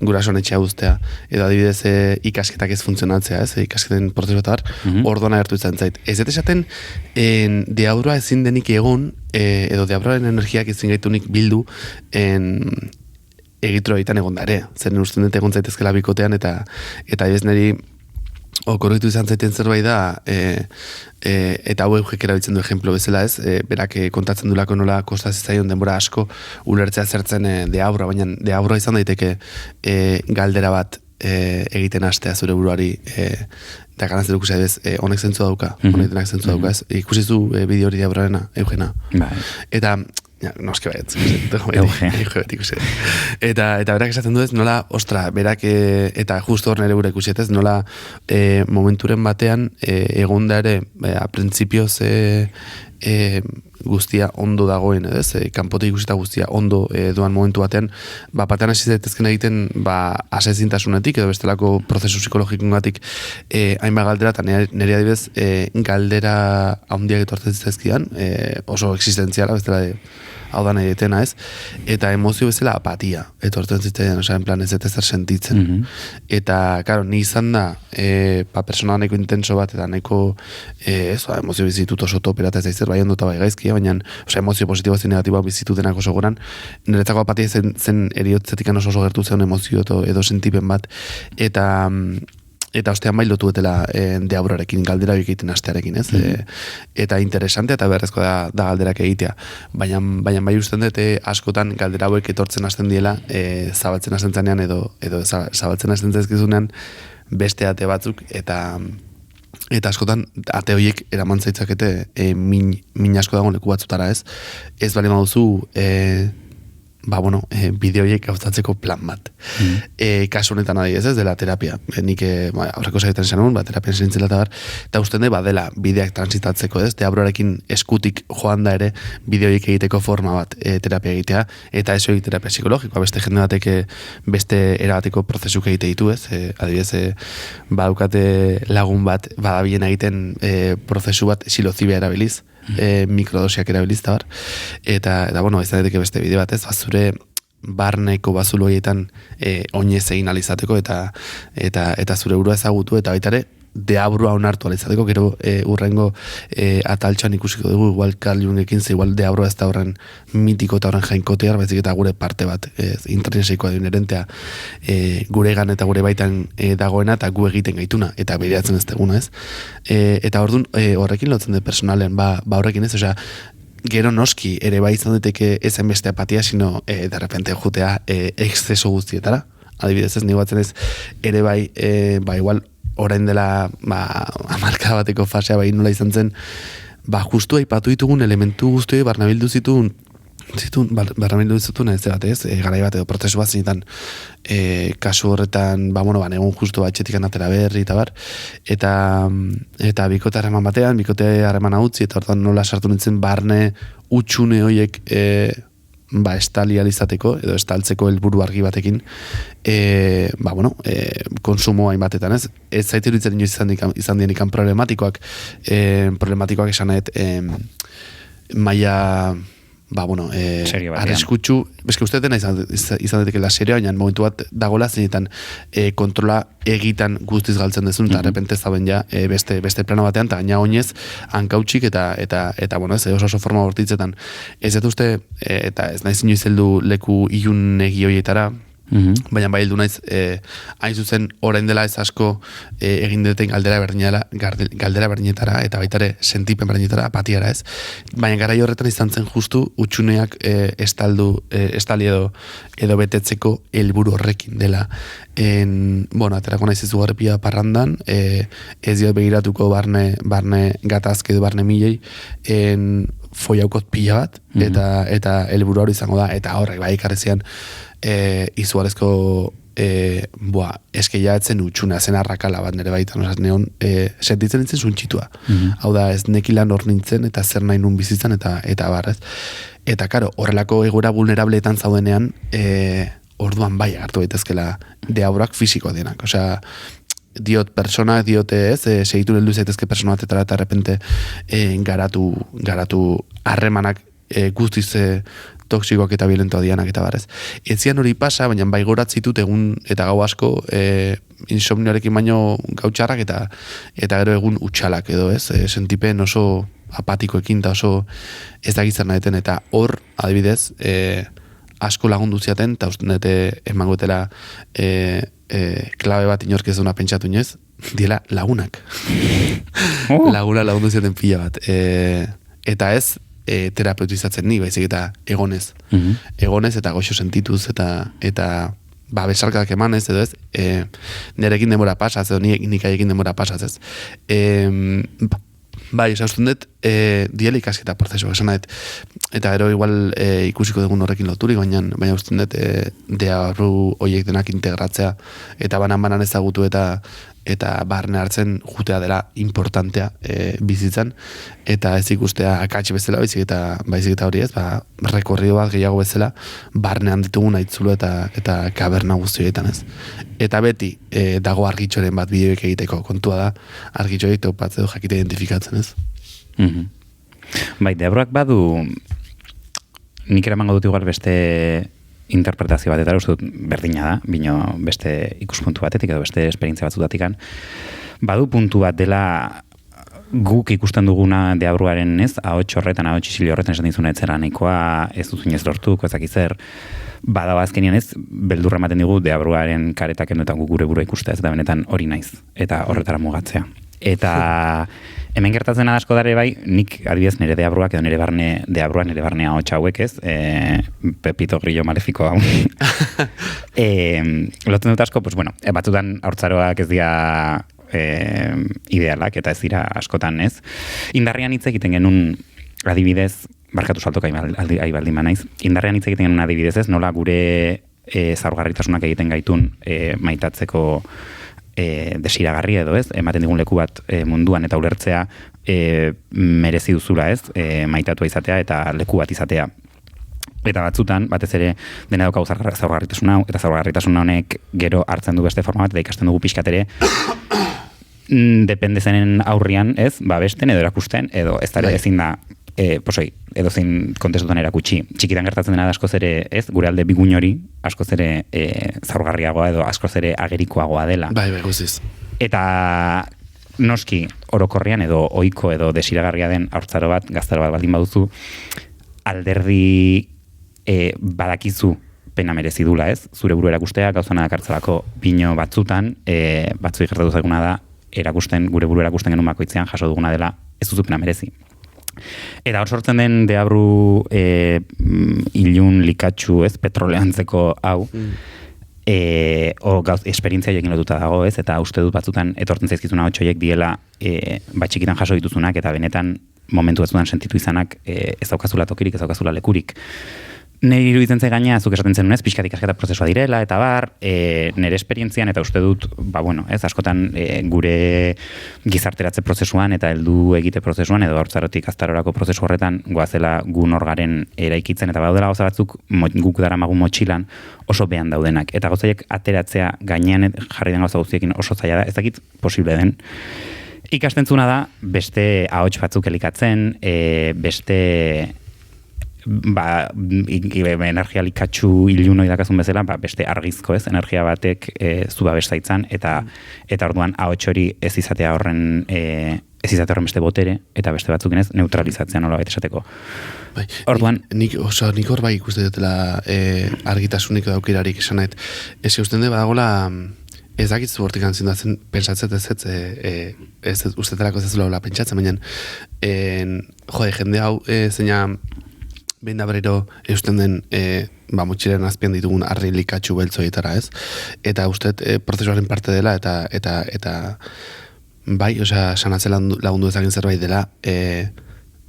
gurasoen etxea uztea, edo adibidez ikasketak ez funtzionatzea, ez, ikasketen prozesu eta orduan agertu izan zait. Ez dut esaten, deabroa ezin denik egon, edo deabroaren energiak ezin gaitunik bildu, egitura egiten egon da ere, zer usten dut egon zaitezkela bikotean, eta adibidez niri okorritu izan zaiten zerbait da, eta hau eugek erabiltzen du ejemplo bezala ez, berak kontatzen dulako nola kostaz izaion denbora asko ulertzea zertzen deabroa, baina deabroa izan daiteke galdera bat egiten hastea zure buruari, eta ganaz dut ikusi adibidez, honek zentzu dauka, honek denak zentzu dauka ez, ikusi zu bideo hori deabroarena, Eugena. Eta noske baiet, eta berak esaten du ez, nola, ostra, berak, eta justo hor nire gure ikusietez, nola momenturen batean, egonda ere, a printzipioz guztia ondo dagoen, ez? Kanpotik ikusita guztia ondo doan momentu batean, batean hasi zaitezken egiten, asezintasunetik, edo bestelako prozesu psikologikoengatik hainbat galdera, eta nire adibidez, galdera handiak etortzen zaizkidan, oso existentziala, bestela hau da nahi detena ez, eta emozio bezala apatia, etortzen zitzaidan, oza, en plan ez ezer sentitzen. Eta, karo, ni izan da, persona nahiko intenso bat, eta nahiko, emozio bizitut oso topera, eta ez daizzer bai ondo eta bai gaizkia, baina, oza, emozio positiboa zin negatiboa bizitu denak oso goran, niretzako apatia zen eriotzetikan oso gertu zen emozio edo sentipen bat, eta ostean bai lotu etela deabroarekin, galdera egiten astearekin, ez? Eta interesante eta beharrezko da galderak egitea. Baina bai usten dut askotan galdera hauek etortzen hasten diela, zabaltzen hasten zanean edo zabaltzen hasten zaizkizunean beste ate batzuk, eta askotan ate horiek eraman zaitzakete min asko dago leku batzutara, ez? Ez bali maduzu bideoiek gauzatzeko plan bat. Kasu honetan adibidez ez dela terapia. Nik aurreko saietan esan nuen, terapian zintzela eta usten dut badela bideak transitatzeko, ez? Deabroarekin eskutik joan da ere bideoiek egiteko forma bat terapia egitea, eta ez hori terapia psikologikoa, beste jende batek beste erabateko prozesuk egite ditu, ez? Adibidez, badukate lagun bat badabien egiten prozesu bat silozibia erabiliz, mikrodosiak erabiliz eta ez da daiteke beste bide bat ez, zure barneko bazulo horietan oinez egin alizateko eta zure burua ezagutu eta baita ere deabrua onartu alizateko, gero urrengo ataltxan ikusiko dugu igual Carl Jungekin, igual deabrua ez da horren mitiko eta horren jainkotear, baizik eta gure parte bat, intrinseikoa duen erentea guregan eta gure baitan dagoena eta gu egiten gaituna, eta bideratzen ez deguna ez. Eta orduan horrekin lotzen dut personalen, horrekin ez, osea, gero noski ere bai izan diteke ezen beste apatia, sino de repente jutea exceso guztietara. Adibidez ez, nigo batzen ez, ere bai, igual, orain dela amarka bateko fasea bai nola izan zen, justu aipatu ditugun elementu guztioi barnabildu zituen ez bat ez, garai bat edo prozesu bat zinetan kasu horretan, egun justu batxetik atera berri eta bar, eta bikote harreman batean, bikote harreman utzi, eta hortan nola sartu nintzen barne utxune horiek estali alizateko, edo estaltzeko helburu argi batekin, konsumo hainbatetan, ez? Ez zaite horitzen inoiz izan dienikan problematikoak esan nahet, maia, arriskutsu, eske uste dena izan daiteke serio, baina momentu bat dagoela zeinetan kontrola egitan guztiz galtzen dezun, eta repente zaben ja beste plano batean, eta gaina oinez hankautsik eta ez oso forma bortitzetan. Ez dut uste, eta ez naiz inoiz heldu leku ilun egi horietara, Baina bai heldu naiz, hain zuzen orain dela ez asko egin duten galdera berdinetara, eta baita ere sentipen berdinetara, apatiara ez. Baina garai horretan izan zen justu, utxuneak estali edo betetzeko helburu horrekin dela. Aterako naiz izugarripia parrandan, ez diot begiratuko barne gatazke edo barne milei, foiaukot pila bat, eta helburu hori izango da, eta horrek bai ikarrezian, izugarezko eskeia etzen utxuna, zen arrakala bat nire baitan, neon, sentitzen nintzen zuntxitua. Hau da, ez nekilan hor nintzen, eta zer nahi nun bizitzan, eta barrez. Eta, karo, horrelako egoera vulnerableetan zaudenean, orduan bai hartu daitezkela deaburak fisikoa denak. Osea, pertsonak diote ez, segitu heldu zaitezke persona batetara eta repente garatu harremanak guztiz toksikoak eta violentoa dianak eta barrez. Etzian hori pasa, baina bai goratzitut egun eta gau asko insomnioarekin baino gautxarrak eta gero egun utxalak edo ez, sentipen oso apatikoekin eta oso ez dakitzen naheten, eta hor, adibidez, asko lagundu ziaten, eta uste dute emango etela klabe bat inork ez duna pentsatu inoez, diela lagunak. Laguna lagundu ziaten pila bat. Eta ez, terapeutizatzen ni, baizik eta egonez. Egonez eta goxo sentituz, eta besarkadak emanez, edo ez, nerekin demora pasaz, edo nik aiekin demora pasaz, ez. Bai, esan dut, diela ikasketa prozesu, esan dut, eta gero igual ikusiko dugun horrekin loturik, baina usten dut, deabru horiek denak integratzea, eta banan ezagutu eta barne hartzen jutea dela importantea bizitzan, eta ez ikustea akats bezala, baizik eta hori ez, rekorrido bat gehiago bezala, barnean ditugun aitzulu eta kaberna guztioetan ez. Eta beti dago argitxoren bat bideoek egiteko, kontua da, argitxoek topatze du jakite identifikatzen ez. Bai, deabruak badu, nik eramango dut igual beste interpretazio batetara, uste dut berdina da, bino beste ikuspuntu batetik edo beste esperientzia batzutatikan, badu puntu bat dela guk ikusten duguna deabruaren ez, ahots horretan, ahots isili horretan esan dizuna etzera nahikoa, ez duzun ez lortuko, ezakizer, badago azkenian ez, beldurra ematen digu deabruaren karetak enduetan gure burua ikustea, eta benetan hori naiz, eta horretara mugatzea. Eta hemen gertatzen asko dare bai, nik adibidez nire deabruak edo nire barne ahots hauek ez, Pepito Grillo malefiko hau. Lotzen dut asko, pues bueno, batzutan haurtzaroak ez dira idealak, eta ez dira askotan ez. Indarrean hitz egiten genuen adibidez, barkatu saltoka aibaldin naiz, indarrean hitz egiten genuen adibidez ez, nola gure zaurgarritasunak egiten gaitun maitatzeko desiragarri edo ez, ematen digun leku bat munduan eta ulertzea merezi duzula ez, maitatua izatea eta leku bat izatea. Eta batzutan, batez ere dena daukagu zaurgarritasuna, eta zaurgarritasuna honek gero hartzen du beste forma bat, eta ikasten dugu pixkat ere dependezenen aurrian ez, besten edo erakusten, edo ez da ezin da edo zein kontestutan erakutsi. Txikitan gertatzen dena askoz ere, ez, gure alde biguin hori askoz ere zaurgarriagoa edo askoz ere agerikoagoa dela. Bai, guziz. Eta noski orokorrean edo ohiko edo desiragarria den haurtzaro bat, gaztaro bat baldin baduzu, alderdi badakizu pena merezi dula, ez? Zure buru erakustea, gauzana dakartzelako bino batzutan, batzui gertatu zaiguna da, gure buru erakusten genuen bakoitzean jaso duguna dela, ez duzu pena merezi. Eta hor sortzen den deabru ilun likatsu, ez, petroleantzeko hau, esperientzia jokin lotuta dago, ez, eta uste dut batzutan etortzen zaizkizuna hotxoiek diela txikitan jaso dituzunak, eta benetan momentu batzutan sentitu izanak ez daukazula tokirik, ez daukazula lekurik. Nire iruditzen zai gaina, zuk esaten zenunez, pixkat ikasketa prozesua direla, eta bar, nire esperientzian, eta uste dut, ez, askotan gure gizarteratze prozesuan, eta heldu egite prozesuan, edo haurtzarotik aztarorako prozesu horretan, goazela gu norgaren eraikitzen, eta badaudela gauza batzuk, guk daramagun motxilan, oso behan daudenak. Eta gauzaiek ateratzea gainean jarri den gauza guztiekin oso zaila da, ez dakit posible den. Ikastentzuna da, beste ahots batzuk elikatzen, beste energia likatsu ilunoi dakazun bezala, beste argizko ez, energia batek zu babestaitzan, eta orduan ahots hori ez izatea horren ez izate horren beste botere, eta beste batzukin ez neutralizatzea nola baita esateko. Bai, Orduan, nik hor bai ikuste dutela argitasunik daukirarik esan nahi. Ez usten de badagola ez dakitzu hortik antzindatzen pentsatzet ez ustetarako ez zula pentsatzen, baina jende hau zeina behin da berriro eusten den motxilean azpian ditugun arri likatxu beltzoietara, ez? Eta ustet prozesuaren parte dela eta bai, sanatzen lagundu ezakin zerbait dela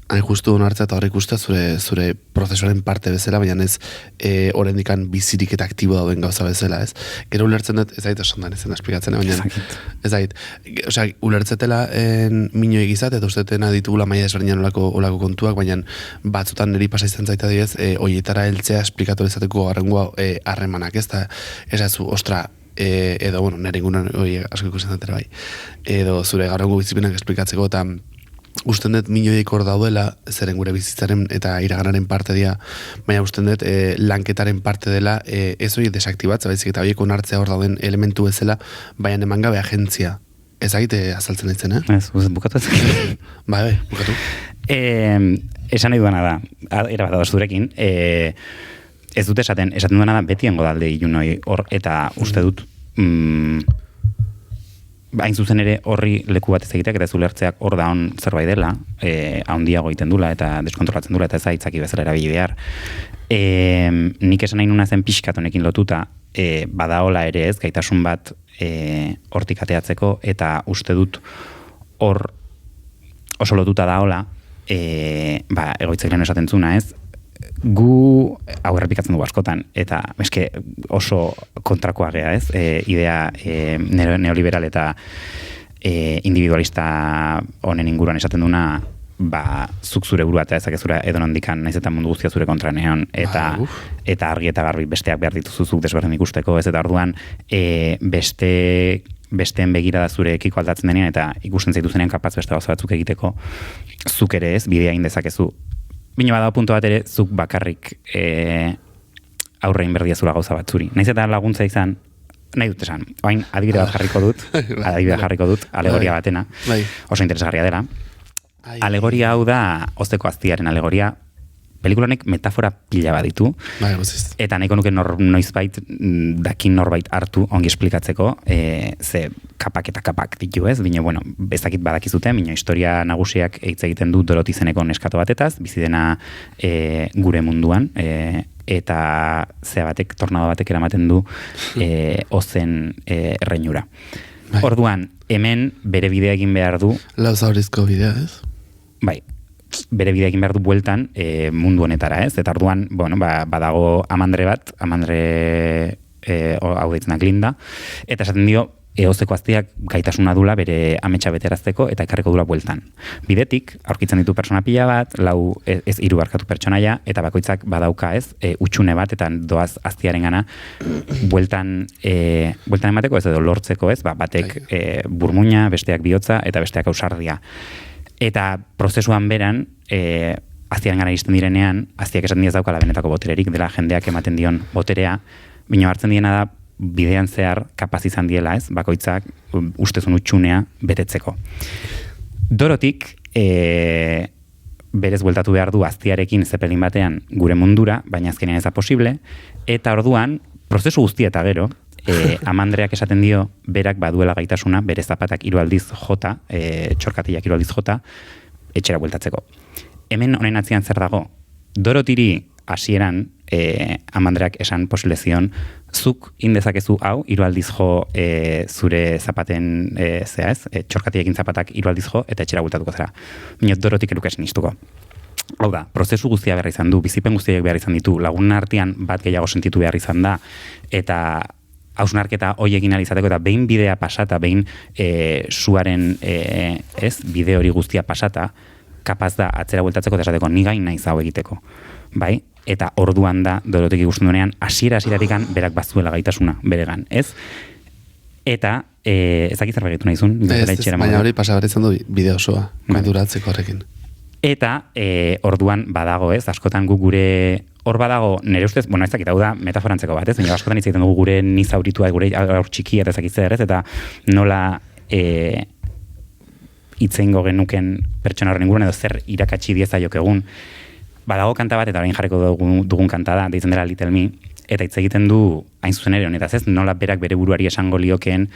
hain justu onartza eta horrek usta zure prozesuaren parte bezala, baina ez oraindikan bizirik eta aktibo dauden gauza bezala, ez? Gero ulertzen dut, ez dait esan da, ez esplikatzen, baina ez dait, ulertzetela minoi egizat, eta ustetena ditugula maia desberdinan olako kontuak, baina batzutan niri pasa izan zaita diez, oietara heltzea esplikatu ezateko garrangoa harremanak, ez da, esazu, ostra, edo, bueno, nire ingunan asko ikusten dutera bai, edo zure garrango bizipenak esplikatzeko, eta usten dut minioik hor daudela, zeren gure bizitzaren eta iraganaren parte dira, baina usten dut lanketaren parte dela ez hori desaktibatza, baizik eta horiek onartzea hor dauden elementu bezala, baina eman gabe agentzia. Ez agite azaltzen ditzen, Ez, bukatu ez. Bai, bukatu. Esan nahi duana da, era bat zurekin, ez dut esaten duana da beti hango dalde ilunoi hor, eta uste dut, hain zuzen ere horri leku bat ez egiteak eta ez ulertzeak hor da hon zerbait dela, handiago egiten dula eta deskontrolatzen dula eta ez aitzaki bezala erabili behar. Nik esan nahi nuna zen pixkat honekin lotuta, badaola ere ez, gaitasun bat hortik ateatzeko, eta uste dut hor oso lotuta daola, egoitzek lehen esaten zuna ez, gu hau errepikatzen dugu askotan, eta eske oso kontrakoa gea ez, idea neoliberal eta individualista honen inguruan esaten duna, zuk zure burua eta ezakezura edonondikan naiz eta mundu guztia zure kontra neon, eta argi eta garbi besteak behar dituzu zuk desberdin ikusteko, ez eta orduan besteen begirada zurekiko aldatzen denean, eta ikusten zaituzenean kapaz beste gauza batzuk egiteko, zuk ere ez, bidea indezakezu. Bino badago puntu bat ere, zuk bakarrik aurrein berdiazula gauza batzuri. Naiz eta laguntza izan, nahi dut esan, oain adibide bat jarriko dut, alegoria batena, oso interesgarria dela. Alegoria hau da, ozteko aztiaren alegoria, pelikulanek metafora pila bat ditu, eta nahiko nuke noizbait dakin norbait hartu ongi esplikatzeko, ze kapak eta kapak ditu ez, bine, bueno, bezakit badakizute, bine, historia nagusiak eitz egiten du Doroti zeneko neskato batetaz, bizidena gure munduan, eta tornado batek eramaten du ozen erreinura. Orduan, hemen bere bidea egin behar du. Lauzaurizko bidea, ez? Bai, bere bidea egin behar du bueltan mundu honetara, ez? Eta orduan, bueno, badago Amandre bat, hau deitzenak Linda, eta esaten dio, eozeko aztiak gaitasuna dula bere ametsa beterazteko eta ekarriko dula bueltan. Bidetik, aurkitzen ditu persona pila bat, ez hiru barkatu pertsonaia, eta bakoitzak badauka ez, utxune bat, eta doaz aztiaren gana, bueltan emateko ez edo lortzeko ez, batek burmuina, besteak bihotza, eta besteak ausardia. Eta prozesuan beran, aztiaren gana iristen direnean, aztiak esaten diaz daukala benetako botererik, dela jendeak ematen dion boterea, bino hartzen diena da, bidean zehar kapaz izan diela ez, bakoitzak ustezun utxunea betetzeko. Dorotik, berez bueltatu behar du aztiarekin zepelin batean gure mundura, baina azkenean ez da posible, eta orduan, prozesu guztia eta gero, Amandreak esaten dio, berak baduela gaitasuna, bere zapatak 3 aldiz jota, txorkatiak 3 aldiz jota, etxera bueltatzeko. Hemen honen atzian zer dago, Dorotiri hasieran Amandreak esan posible zion, zuk indezakezu hau, 3 aldiz jo zure zapaten txorkatiekin zapatak 3 aldiz jo, eta etxera bueltatuko zera. Minot Dorotik eruka esan iztuko. Hau da, prozesu guztia behar izan du, bizipen guztiak behar izan ditu, lagunen artean bat gehiago sentitu behar izan da, eta hausnarketa hoiekin alizateko, eta behin bidea pasata, behin suaren bide hori guztia pasata, kapaz da atzera bueltatzeko eta esateko ni gain naiz hau egiteko. Bai? Eta orduan da Dorotik ikusten duenean hasiera-hasieratik berak bazuela gaitasuna beregan, ez? Eta ezakit zer begitu nahizun, baina hori pasa behar izan du bide osoa, konturatzeko horrekin. Eta orduan badago, ez? Askotan gu gure hor badago, nire ustez, bueno, ez dakit hau da metaforantzeko bat, ez? Baina askotan hitz egiten dugu gure niz auritua, gure aur txikia eta ez dakit zer, ez? Eta nola itzeingo genuken pertsona horren inguruan edo zer irakatsi diezaiok egun. Badago kanta bat, eta orain jarriko dugun kanta da, deitzen dela Little Me, eta hitz egiten du hain zuzen ere honetaz, ez? Nola berak bere buruari esango liokeen,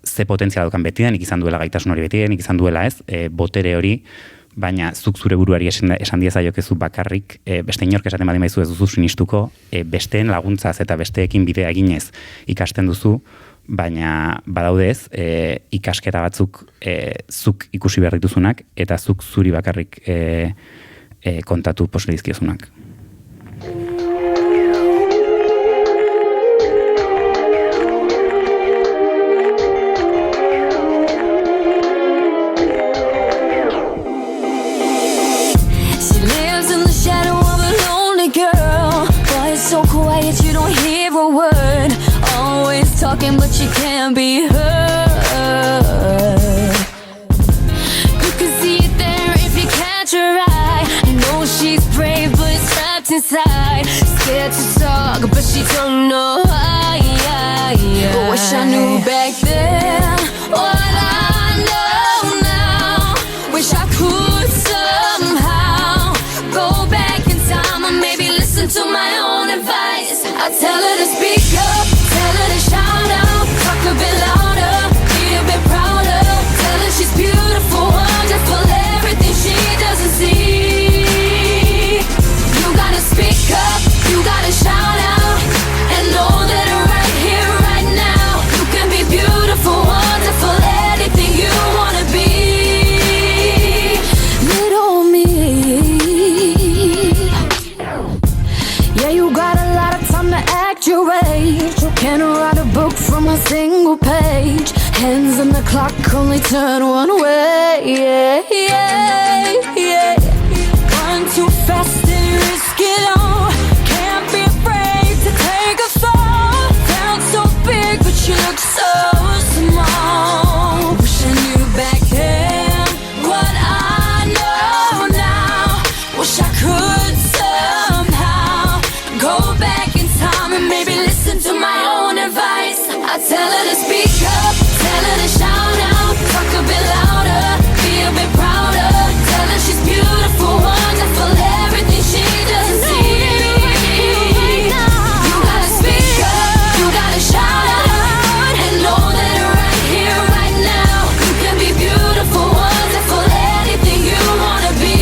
ze potentzia daukan betidanik izan duela gaitasun hori betidanik izan duela, ez? Botere hori, baina zuk zure buruari esan diezaiokezu bakarrik, beste inork esaten badin baizu ez duzu sinistuko, besteen laguntzaz eta besteekin bidea eginez ikasten duzu, baina badaude ez, ikasketa batzuk zuk ikusi behar dituzunak, eta zuk zuri bakarrik kontatu posible dizkiozunak. So quiet you don't hear a word, always talking but she can't be heard. You can see it there if you catch her eye. I know she's brave but it's trapped inside, scared to talk but she don't know why. Wish I knew back then what I know now. Wish I could somehow go back in time or maybe listen to my own advice. I tell her to speak up, tell her to shout out, talk a bit louder, be a bit prouder. Tell her she's beautiful, wonderful, everything she doesn't see. You gotta speak up, you gotta shout out, and know that right here, right now, you can be beautiful, wonderful, anything you wanna be. Little me. Yeah, you got a lot of time to act your age. You can't write a book from a single page. Hands on the clock, only turn one way. Yeah, yeah, yeah. Run too fast and risk it all. Can't be afraid to take a fall. Sound so big, but you look so small. Wish I knew back then what I know now. Wish I could somehow go back in time and maybe listen to my own advice. I tell her to speak up, tell her to shout out, talk a bit louder, be a bit prouder. Tell her she's beautiful, wonderful, everything she doesn't see. You gotta speak up, you gotta shout out, and know that right here, right now, you can be beautiful, wonderful, anything you wanna be.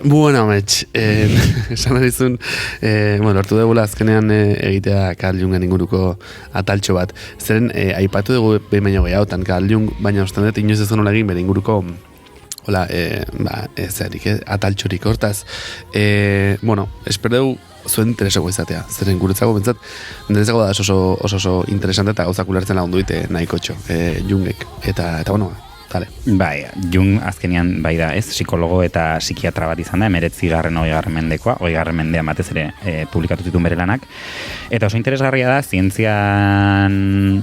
Bueno, Mets, esan dizun, hartu dugula azkenean egitea Carl Jungen inguruko ataltxo bat. Zeren, aipatu dugu behin baino gehiagotan Carl Jung, baina osten dut inoiz ez nola egin bere inguruko ataltxorik hortaz. Espero dugu zuen interesako izatea. Zeren guretzako bentsat, niretzako da oso interesante eta gauzak ulertzen lagundu dite nahikotxo Jungek. Eta Tale. Bai, Jung azkenean bai da, ez, psikologo eta psikiatra bat izan da, 19. mendekoa, 20. mendean batez ere publikatu zituen bere lanak. Eta oso interesgarria da, zientzian,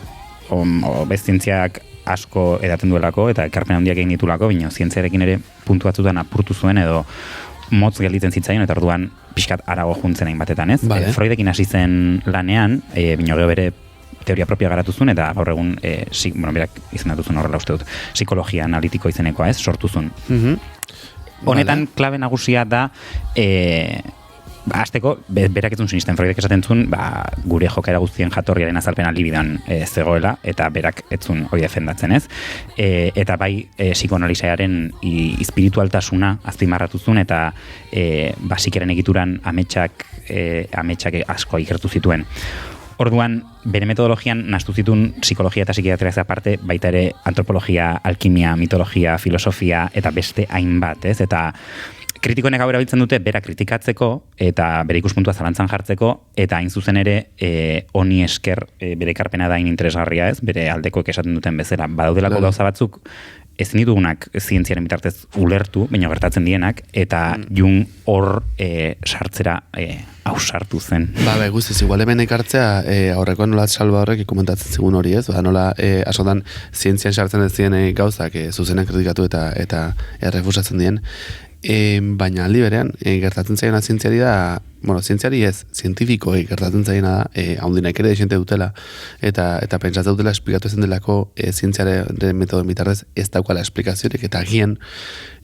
zientziak asko edaten duelako, eta ekarpen handiak egin ditulako, bino, zientziarekin ere puntu batzutan apurtu zuen, edo motz gelditzen zitzaion, eta orduan pixkat arago juntzen hain batetan, ez? Vale. Freudekin hasi zen lanean, bino gero bere teoria propia garatu zuen, eta gaur egun, berak izendatu zuen horrela uste dut, psikologia analitiko izenekoa, ez, sortu zuen. Honetan, klabe nagusia da, hasteko, berak ez zuen sinisten, Freudek esaten zuen, gure jokaera guztien jatorriaren azalpena libidan zegoela, eta berak ez zuen hori defendatzen, ez. Eta bai, psikoanalisearen espiritualtasuna azpimarratu zuen, eta basikeren egituran ametsak asko ikertu zituen. Orduan, bere metodologian nahastu zituen psikologia eta psikiatriaz aparte, baita ere antropologia, alkimia, mitologia, filosofia eta beste hainbat, ez? Eta kritikoenek hau erabiltzen dute bera kritikatzeko eta bere ikuspuntua zalantzan jartzeko, eta hain zuzen ere honi esker bere ekarpena da hain interesgarria, ez? Bere aldekoek esaten duten bezala. Badaudelako gauza batzuk ezin ditugunak zientziaren bitartez ulertu, baina gertatzen dienak, eta Jung hor sartzera ausartu zen. Guztiz, igual hemen ekartzea, aurrekoan nola Salva horrek komentatzen zigun hori, ez? Nola, askotan, zientzian sartzen ez dien gauzak zuzenan kritikatu eta errefusatzen dien. Baina aldi berean, gertatzen zaiena zientziari da, zientziari ez, zientifikoei gertatzen zaiena da, haundinak ere desente dutela, eta pentsatzen dutela esplikatu ezen delako zientziaren metodoen bitarrez ez daukala esplikaziorik, eta agian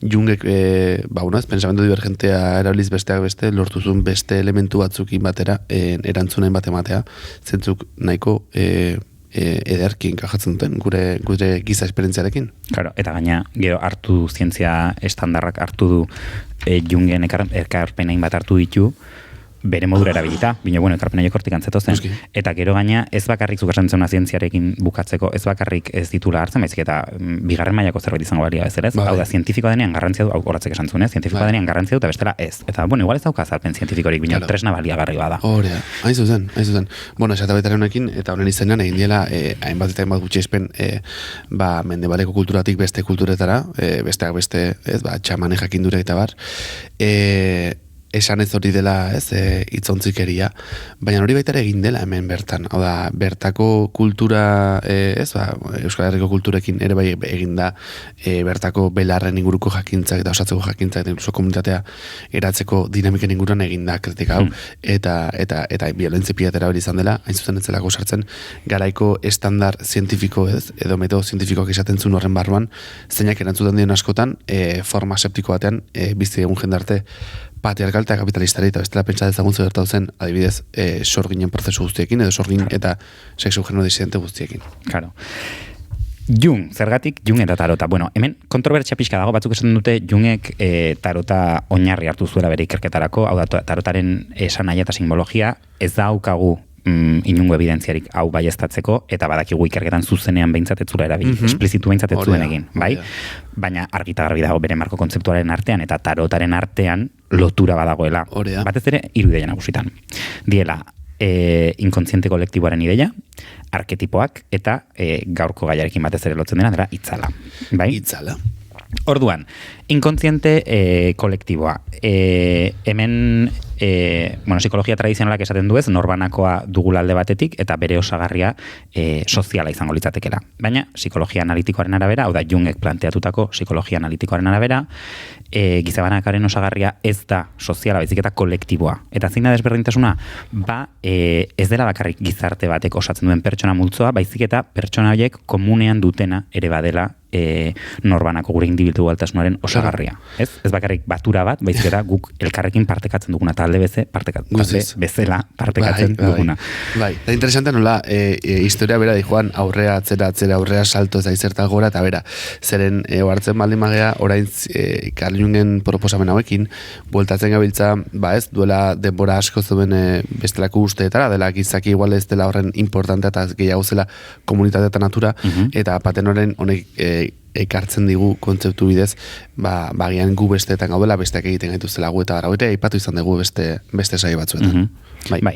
Jungek, ez, pensamendu divergentea erabiliz besteak beste, lortuzun beste elementu batzukin batera, erantzunen bat ematea, zentzuk nahiko ederki enkajatzen duten, gure giza esperientziarekin. Claro, eta gaina, gero hartu zientzia estandarrak hartu du Jungen ekarpenain bat hartu ditu, bere modura erabilita, bino, ekarpena jokortik antzetozen. Eta gero gaina, ez bakarrik zuk esan zeuna zientziarekin bukatzeko, ez bakarrik ez ditula hartzen, baizik eta bigarren mailako zerbait izango balia ez, ez? Hau da, zientifikoa denean garrantzia du, horatzek esan zuen, zientifikoa denean garrantzia du, eta bestela ez. Eta, igual ez dauka azalpen zientifikorik, bino, tresna baliagarri bada. Horea, hain zuzen. Esata baitaren honekin, eta honen izenean egin diela, hainbat eta hainbat gutxiespen, mendebaleko kulturatik beste kulturetara, besteak beste, ez, txamane jakindure eta bar, esan ez hori dela, ez, hitzontzik-eria, baina hori baita ere egin dela hemen bertan. Hau da, bertako kultura, ez, Euskal Herriko kulturekin ere bai egin da, bertako belarren inguruko jakintzak eta osatzeko jakintzak eta inkluso komunitatea eratzeko dinamiken inguruan egin da kritika hau, eta violentzia pilatera hori izan dela, hain zuzen ez zelako sartzen, garaiko estandar zientifiko, ez, edo metodo zientifikoak esaten zuen horren barruan, zeinak erantzuten dion askotan, forma septiko batean, bizi egun jendarte, patriarkal eta kapitalistari, eta bestela pentsa dezaguntzu gertatu zen, adibidez, sorginen prozesu guztiekin, edo sorgin eta sexu genero disidente guztiekin. Claro. Jung, zergatik Jung eta tarota. Bueno, hemen kontrobertsia pixka dago, batzuk esaten dute Jungek tarota oinarri hartu zuela bere ikerketarako, hau da, tarotaren esanahia eta simbologia ez daukagu inungo evidentziarik hau baieztatzeko, eta badakigu ikerketan zuzenean behintzat ez zula erabili, esplizitu behintzat ez zuen egin, bai? Baina argita garbi dago bere marko kontzeptuaren artean eta tarotaren artean lotura badagoela. Batez ere, hiru ideia nagusitan. Diela, inkontziente kolektiboaren ideia, arketipoak eta gaurko gaiarekin batez ere lotzen dela itzala. Bai? Itzala. Orduan, inkontziente kolektiboa. Hemen, psikologia tradizionalak esaten duez, norbanakoa dugula alde batetik, eta bere osagarria soziala izango litzatekela. Baina, psikologia analitikoaren arabera, hau da, Jungek planteatutako psikologia analitikoaren arabera, gizabanakaren osagarria ez da soziala, baizik eta kolektiboa. Eta zein da desberdintasuna, ez dela bakarrik gizarte batek osatzen duen pertsona multzoa, baizik eta pertsona horiek komunean dutena ere badela norbanako gure indibidualtasunaren osagarria. Ez bakarrik batura bat, baizik eta guk elkarrekin partekatzen duguna, talde bezala partekatzen duguna. Bai, da interesante nola, historia bera dijoan aurrea, aurrea, salto ez da izerta gora, eta bera, zeren oartzen baldin magea, orain Carl Jungen proposamen hauekin, bueltatzen gabiltza, ez, duela denbora asko zuen bestelako usteetara, dela gizaki igual ez dela horren importantea eta gehiago zela komunitatea eta natura, eta paten horren honek ekartzen digu kontzeptu bidez, bagian gu besteetan gaudela, besteak egiten gaituztela gu eta gara, aipatu izan dugu beste saio batzuetan. Bai.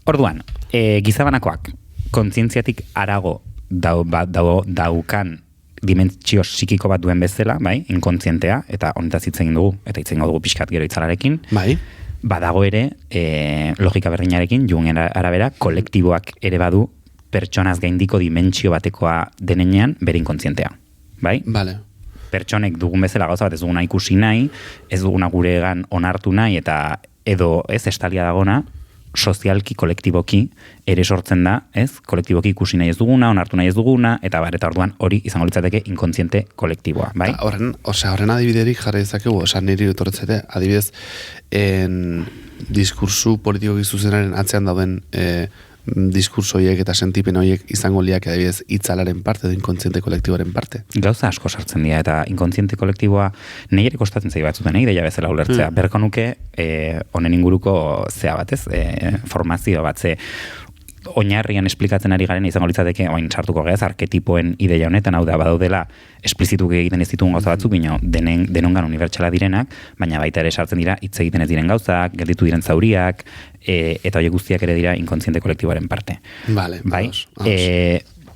Orduan, gizabanakoak kontzientziatik harago daukan dimentsio psikiko bat duen bezala, bai, inkontzientea, eta honetaz hitz egin dugu, eta hitz egin dugu pixkat gero itzalarekin. Bai. Badago ere, logika berdinarekin, Jungen arabera, kolektiboak ere badu pertsonaz gaindiko dimentsio batekoa denean bere inkontzientea. Bai? Vale. Pertsonek dugun bezala gauza bat ez duguna ikusi nahi, ez duguna guregan onartu nahi, eta edo ez estalia dagona, sozialki, kolektiboki ere sortzen da, ez? Kolektiboki ikusi nahi ez duguna, onartu nahi ez duguna, eta orduan hori izango litzateke inkontziente kolektiboa, bai? Horren adibiderik jarri dezakegu, niri etorretzete, adibidez, diskursu politiko gizuzenaren atzean dauden diskurso horiek eta sentipen horiek izango liak adibidez itzalaren parte edo inkontziente kolektiboaren parte. Gauza asko sartzen dira eta inkontziente kolektiboa nahi ere kostatzen zai batzuten, ideia bezala ulertzea. Berko nuke honen inguruko zea batez, formazio bat, oinarrian esplikatzen ari garen izango litzateke oin sartuko geaz, arketipoen ideia honetan, hau da badaudela esplizituk egiten ez ditugun gauza batzuk, bino denongan unibertsala direnak, baina baita ere sartzen dira hitz egiten ez diren gauzak, gelditu diren zauriak, eta horiek guztiak ere dira inkontziente kolektiboaren parte. Vale, bai?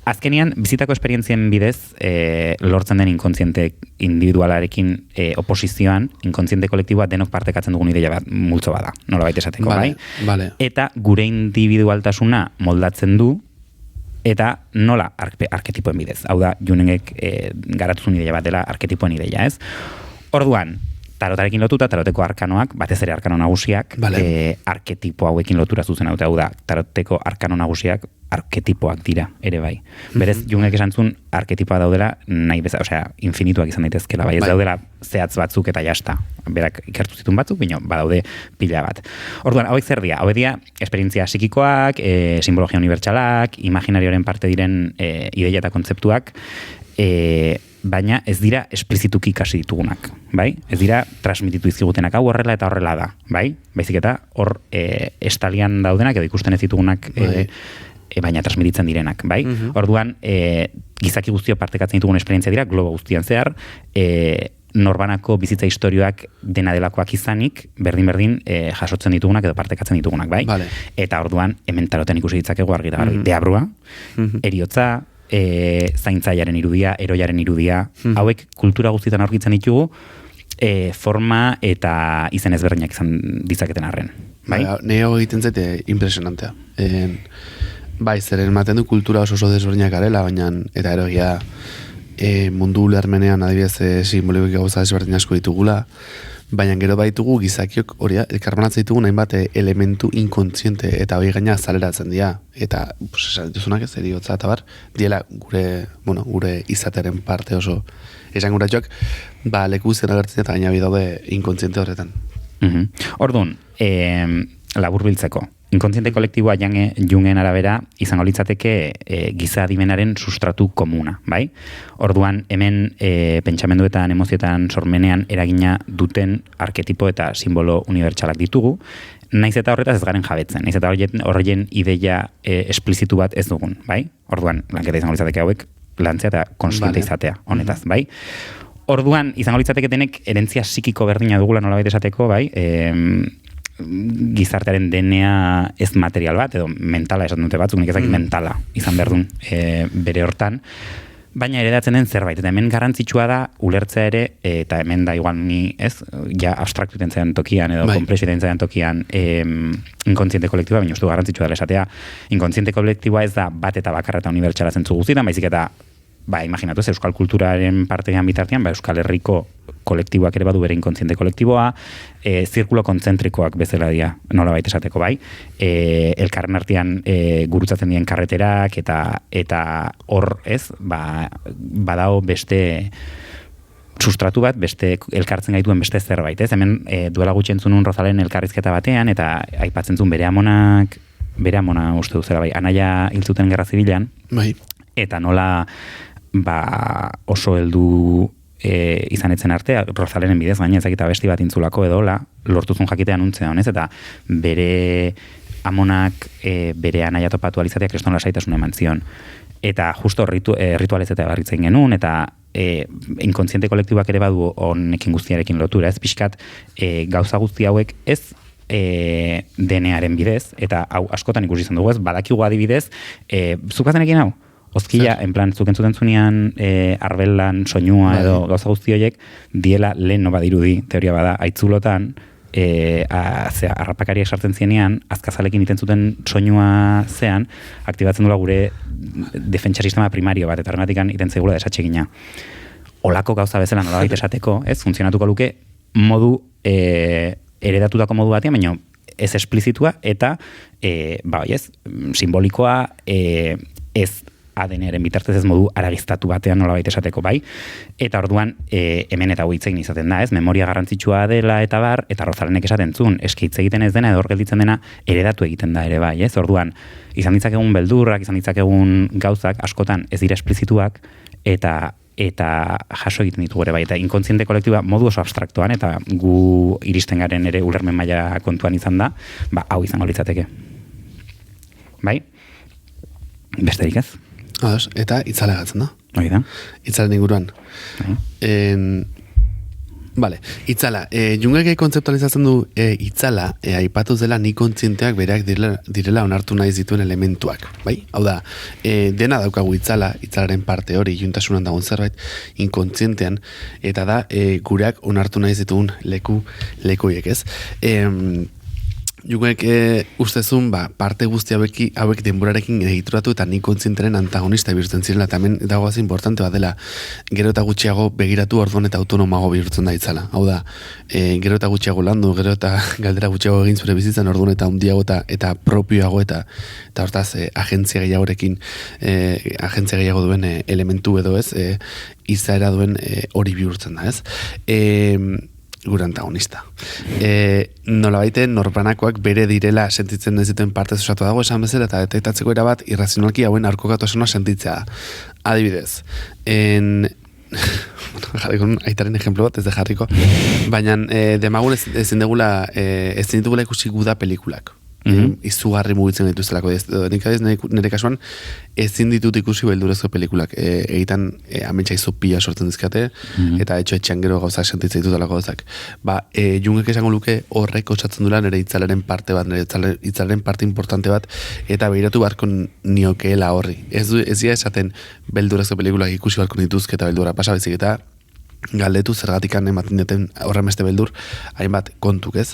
Azkenian, bizitako esperientzien bidez, lortzen den inkontziente individualarekin oposizioan, inkontziente kolektiboa denok partekatzen dugun ideia bat multzo bada, nola baita esateko, bai? Vale. Eta gure individualtasuna moldatzen du, eta nola arketipoen bidez. Hau da, Jungek garatuzun ideia bat dela arketipoen ideia, ez? Orduan, tarotarekin lotuta, taroteko arkanoak, batez ere arkano nagusiak, arketipo hauekin lotura zuzena dute, hau da, taroteko arkano nagusiak arketipoak dira, ere bai. Berez, Jungek esan zuen, arketipoa daudela, nahi bezala, osea, infinituak izan daitezkela, bai, ez daudela zehatz batzuk eta jasta. Berak ikertu zituen batzuk, baina badaude pila bat. Orduan, hauek zer dira? Hauek dira, esperientzia psikikoak, simbologia unibertsalak, imaginarioaren parte diren ideia eta kontzeptuak, baina ez dira esplizituki ikasi ditugunak, bai? Ez dira transmititu izkigutenak, hau horrela eta horrela da, bai? Baizik eta hor estalian daudenak edo ikusten ez ditugunak baina transmititzen direnak, bai? Orduan, gizaki guztio partekatzen ditugun esperientzia dira, globo guztian zehar, norbanako bizitza historioak dena delakoak izanik, berdin jasotzen ditugunak edo partekatzen ditugunak, bai? Eta orduan, hemen taroten ikusi ditzakegu argi da, deabrua, eriotza, zaintzaiaren irudia, eroiaren irudia, hauek kultura guztietan aurkitzen ditugu, forma eta izen ezberdinak izan ditzaketen arren, bai? Neo egiten zaite impresionantea. Bai, zeren ematen du kultura oso desberdinak garela, baina eta erogia mundu ulermenean adibidez simbolikoak gauza desberdin asko ditugula, baina gero baitugu gizakiok hori elkarbanatzen ditugu hainbat elementu inkontziente eta hori gaina azaleratzen dira. Eta esan dituzunak ez eriotza eta bar, diela gure izateren parte oso esanguratxoak, leku guztien agertzen eta gaina bidaude inkontziente horretan. Orduan, laburbiltzeko, inkonsziente kolektiboa Jungen arabera izango litzateke giza adimenaren sustratu komuna, bai? Orduan, hemen pentsamenduetan, emozioetan, sormenean eragina duten arketipo eta simbolo unibertsalak ditugu, naiz eta horretaz ez garen jabetzen, naiz eta horreien ideia esplizitu bat ez dugun, bai? Orduan, lanketa izango litzateke hauek, lantzea eta konstiente izatea, honetaz, bai? Orduan, izango litzateke denek erentzia psikiko berdina dugula nolabait esateko, bai? Gizartearen DNA ez material bat, edo mentala esaten dute batzuk, nik ezakit mentala izan berdun bere hortan, baina heredatzen den zerbait, eta hemen garrantzitsua da ulertzea ere, eta hemen da igual ni, ez, ja abstraktu iten tokian, edo komplexu iten tokian inkontziente kolektiboa, baina uste garrantzitsua dela esatea, inkontziente kolektiboa ez da bat eta bakarra eta unibertsala zentzu guztietan, baizik eta imaginatu ez, euskal kulturaren partean bitartean, Euskal Herriko kolektiboak ere badu bere inkontziente kolektiboa, zirkulo kontzentrikoak bezala dira, nola baita esateko, bai? Elkarren artean gurutzatzen dien karreterak, eta hor, ez, badao beste sustratu bat, beste elkartzen gaituen beste zerbait, ez? Hemen duela gutxi entzun Rozalen elkarrizketa batean, eta aipatzen zuen bere amona uste duzera, bai, anaia hiltzuten gerra zibilan, eta nola oso heldu izanetzen arte, Rozalenen bidez, gaina ezakita besti bat intzulako edola, lortuzun jakitea anuntzean, ez? Eta bere amonak bere anaia topatu alizatea kriston lasaitasuna eman zion. Eta justo ritualez eta barritzen genuen, eta inkontziente kolektiboak ere badu honekin guztiarekin lotura, ez pixkat gauza guzti hauek ez DNA-aren bidez, eta hau askotan ikusi izan dugu, ez, badakigu adibidez, zukazenekin hau? Ozkila, en plan, zuk entzuten zunean arbelan, soinua edo gauza guzti horiek, diela lehen no badirudi, teoria bada, aitzulotan, arrapakariak sartzen zienean, azkazalekin iten zuten soinua zean, aktibatzen dula gure defentsa sistema primario bat, eta horretikan iten zegula desatxegina. Olako gauza bezala nola baita esateko, ez, funtzionatuko luke modu heredatutako modu batean, baina ez esplizitua, eta, ez, simbolikoa, ez ADN-aren bitartez ez modu aragiztatu batean nolabait esateko, bai? Eta orduan, hemen eta hitz egin izaten da, ez? Memoria garrantzitsua dela eta bar, eta Rozalenek esaten zuen, eski hitz egiten ez dena, edo hor gelditzen dena, heredatu egiten da ere, bai, ez? Orduan, izan ditzakegun beldurrak, izan ditzakegun gauzak, askotan ez dira esplizituak, eta jaso egiten ditugu ere, bai, eta inkontziente kolektiba modu oso abstraktuan, eta gu iristen garen ere ulermen maila kontuan izan da, hau izango litzateke. Bai? Besterik ez? Eta itzala gatzen da. Hoi da. Itzalen inguruan. Itzala. Jungek kontzeptualizatzen du itzala, aipatuz dela ni kontzienteak bereak direla onartu nahi zituen elementuak. Bai? Hau da, dena daukagu itzalaren parte hori, juntasunan dagoen zerbait, inkontzientean, eta da, gureak onartu nahi zituen lekuiek, ez? Juguek ustezun, parte guzti hauek denborarekin egituratu eta nik kontzienteren antagonista bihurtzen zirela, eta hemen dagoaz importante bat dela, gero eta gutxiago begiratu orduan eta autonomago bihurtzen da itzala. Hau da, gero eta gutxiago landu, gero eta galdera gutxiago egin zure bizitzan orduan eta hundiago eta propioago eta hortaz agentzia gehiagorekin, agentzia gehiago duen elementu edo ez, izaera duen hori bihurtzen da, ez? Gure antagonista. Nola baite, norbanakoak bere direla sentitzen ez dituen partez osatu dago esan bezala eta detektatzeko erabat irrazionalki hauen arkokatosuna sentitzea da. Adibidez, jarriko aitaren ejemplo bat, ez de jarriko, baina demagun ezin ditugula ikusi guda pelikulak. Izugarri mugitzen dituztelako nire kasuan ezin ditut ikusi beldurezko pelikulak egiten amentsa izu pila sortzen dizkate eta etxean gero gauza sentitzen ditutelako gauzak Jungek esango luke horrek osatzen dula nire itzalaren parte bat, nire itzalaren parte importante bat eta behiratu barko niokeela horri ez dira esaten beldurezko pelikulak ikusi barko nituzke eta beldura pasa bezik eta galdetu zergatikan ematen duten horren beste beldur hainbat kontuk ez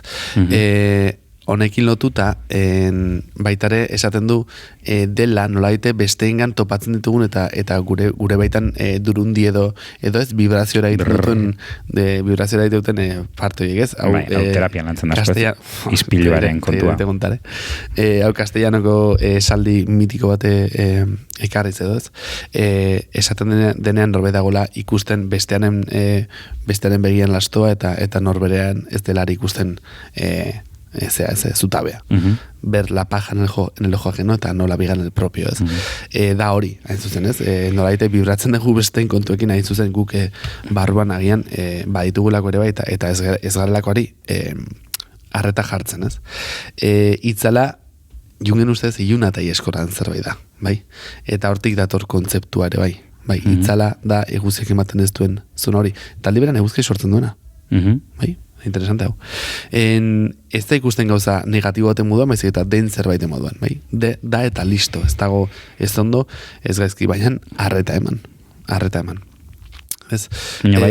honekin lotuta, baitare esaten du dela nolaite besteengan topatzen ditugun eta gure baitan durundi edo ez vibraziora egiten duten parte horiek ez? Hau terapian lantzen da, ispiluaren kontua. Hau castellanoko esaldi mitiko bate ekarriz edo ez? Esaten denean norbait dagoela ikusten bestearen begian lastoa eta norberean ez delar ikusten zutabea. Ver la paja en el ojo ajeno eta no la viga en el propio, ez? Da hori, hain zuzen, ez? Nolaite vibratzen dugu besteen kontuekin hain zuzen guk barruan agian baditugulako ere bai eta ez garelakoari arreta jartzen, ez? Itzala, Jungen ustez iluna eta ieskoran zerbait da, bai? Eta hortik dator kontzeptua ere bai. Bai, itzala da eguzkiak ematen ez duen zuen hori. Taldi beran eguzkiak sortzen duena. Bai? Interesante hau. Ez da ikusten gauza negatibo baten moduan, baizik eta den zerbaiten moduan, bai? Da eta listo, ez dago ez ondo, ez gaizki, baina arreta eman. Ez? Baina bai,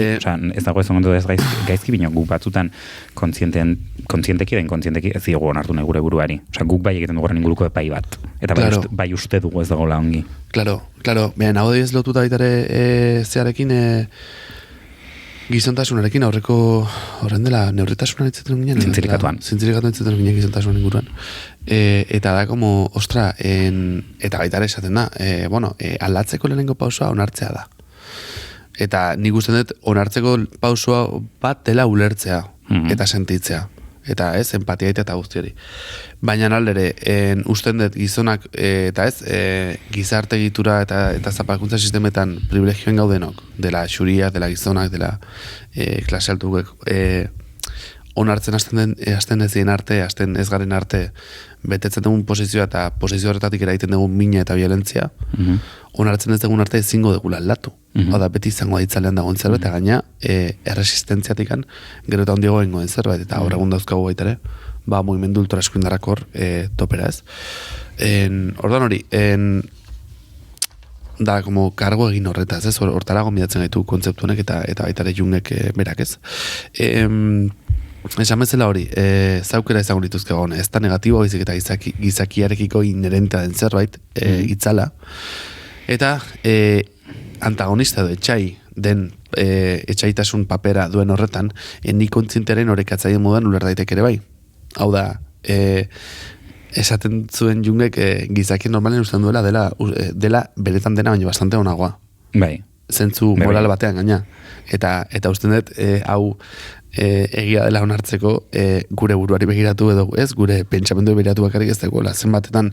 ez dago ez ondo ez gaizki, baina guk batzutan kontzienteki, ez dugu onartu nahi gure buruari. Guk bai egiten dugu inguluko epai bat. Eta bai uste dugu ez dagoela ongi. Claro. Baina hau ez lotuta baitare zearekin gizontasunarekin aurreko horren dela neurritasunan etzetan ginen. Zintzilikatuan etzetan ginen gizontasunan inguruan. Eta da como, ostra, eta baitare esaten da, aldatzeko lehenengo pausua onartzea da. Eta nik usten dut onartzeko pausua bat dela ulertzea eta sentitzea. Eta ez, empatia eta guztiari. Baina aldere, usten dut gizonak, eta ez, gizarte egitura eta zapalkuntza sistemetan privilegioen gaudenok, dela xuria, dela gizonak, dela klase altuek, onartzen hasten ez dien arte, hasten ez garen arte, betetzen dugun posizioa eta posizio horretatik eraiten dugun mina eta violentzia, onartzen ez dugun arte ezingo dugula aldatu. Hau da, beti izango ditzalean dagoen zerbait, eta gaina, erresistentziatikan, gero eta ondiago engoen zerbait, eta horregun dauzkagu baitare, mugimendu ultraeskuindarrak hor topera ez. Orduan hori, da, como kargo egin horretaz, ez? Hortara gomidatzen gaitu kontzeptu honek eta baitare Jungek berak ez. Esan bezala hori, zaukera izango dituzke gone, ez da negatibo baizik eta gizakiarekiko inherenta den zerbait, itzala, eta antagonista edo etxai den etxaitasun papera duen horretan, nik kontzienteren horekatzaien moduan uler daitek ere bai. Hau da, esaten zuen Jungek gizakien normalen usten duela dela beretan dena baina bastante onagoa. Bai. Zentzu moral batean gaina. Eta usten dut, hau egia dela onartzeko gure buruari begiratu edo ez, gure pentsamendu begiratu bakarik ez dagoela. Zenbatetan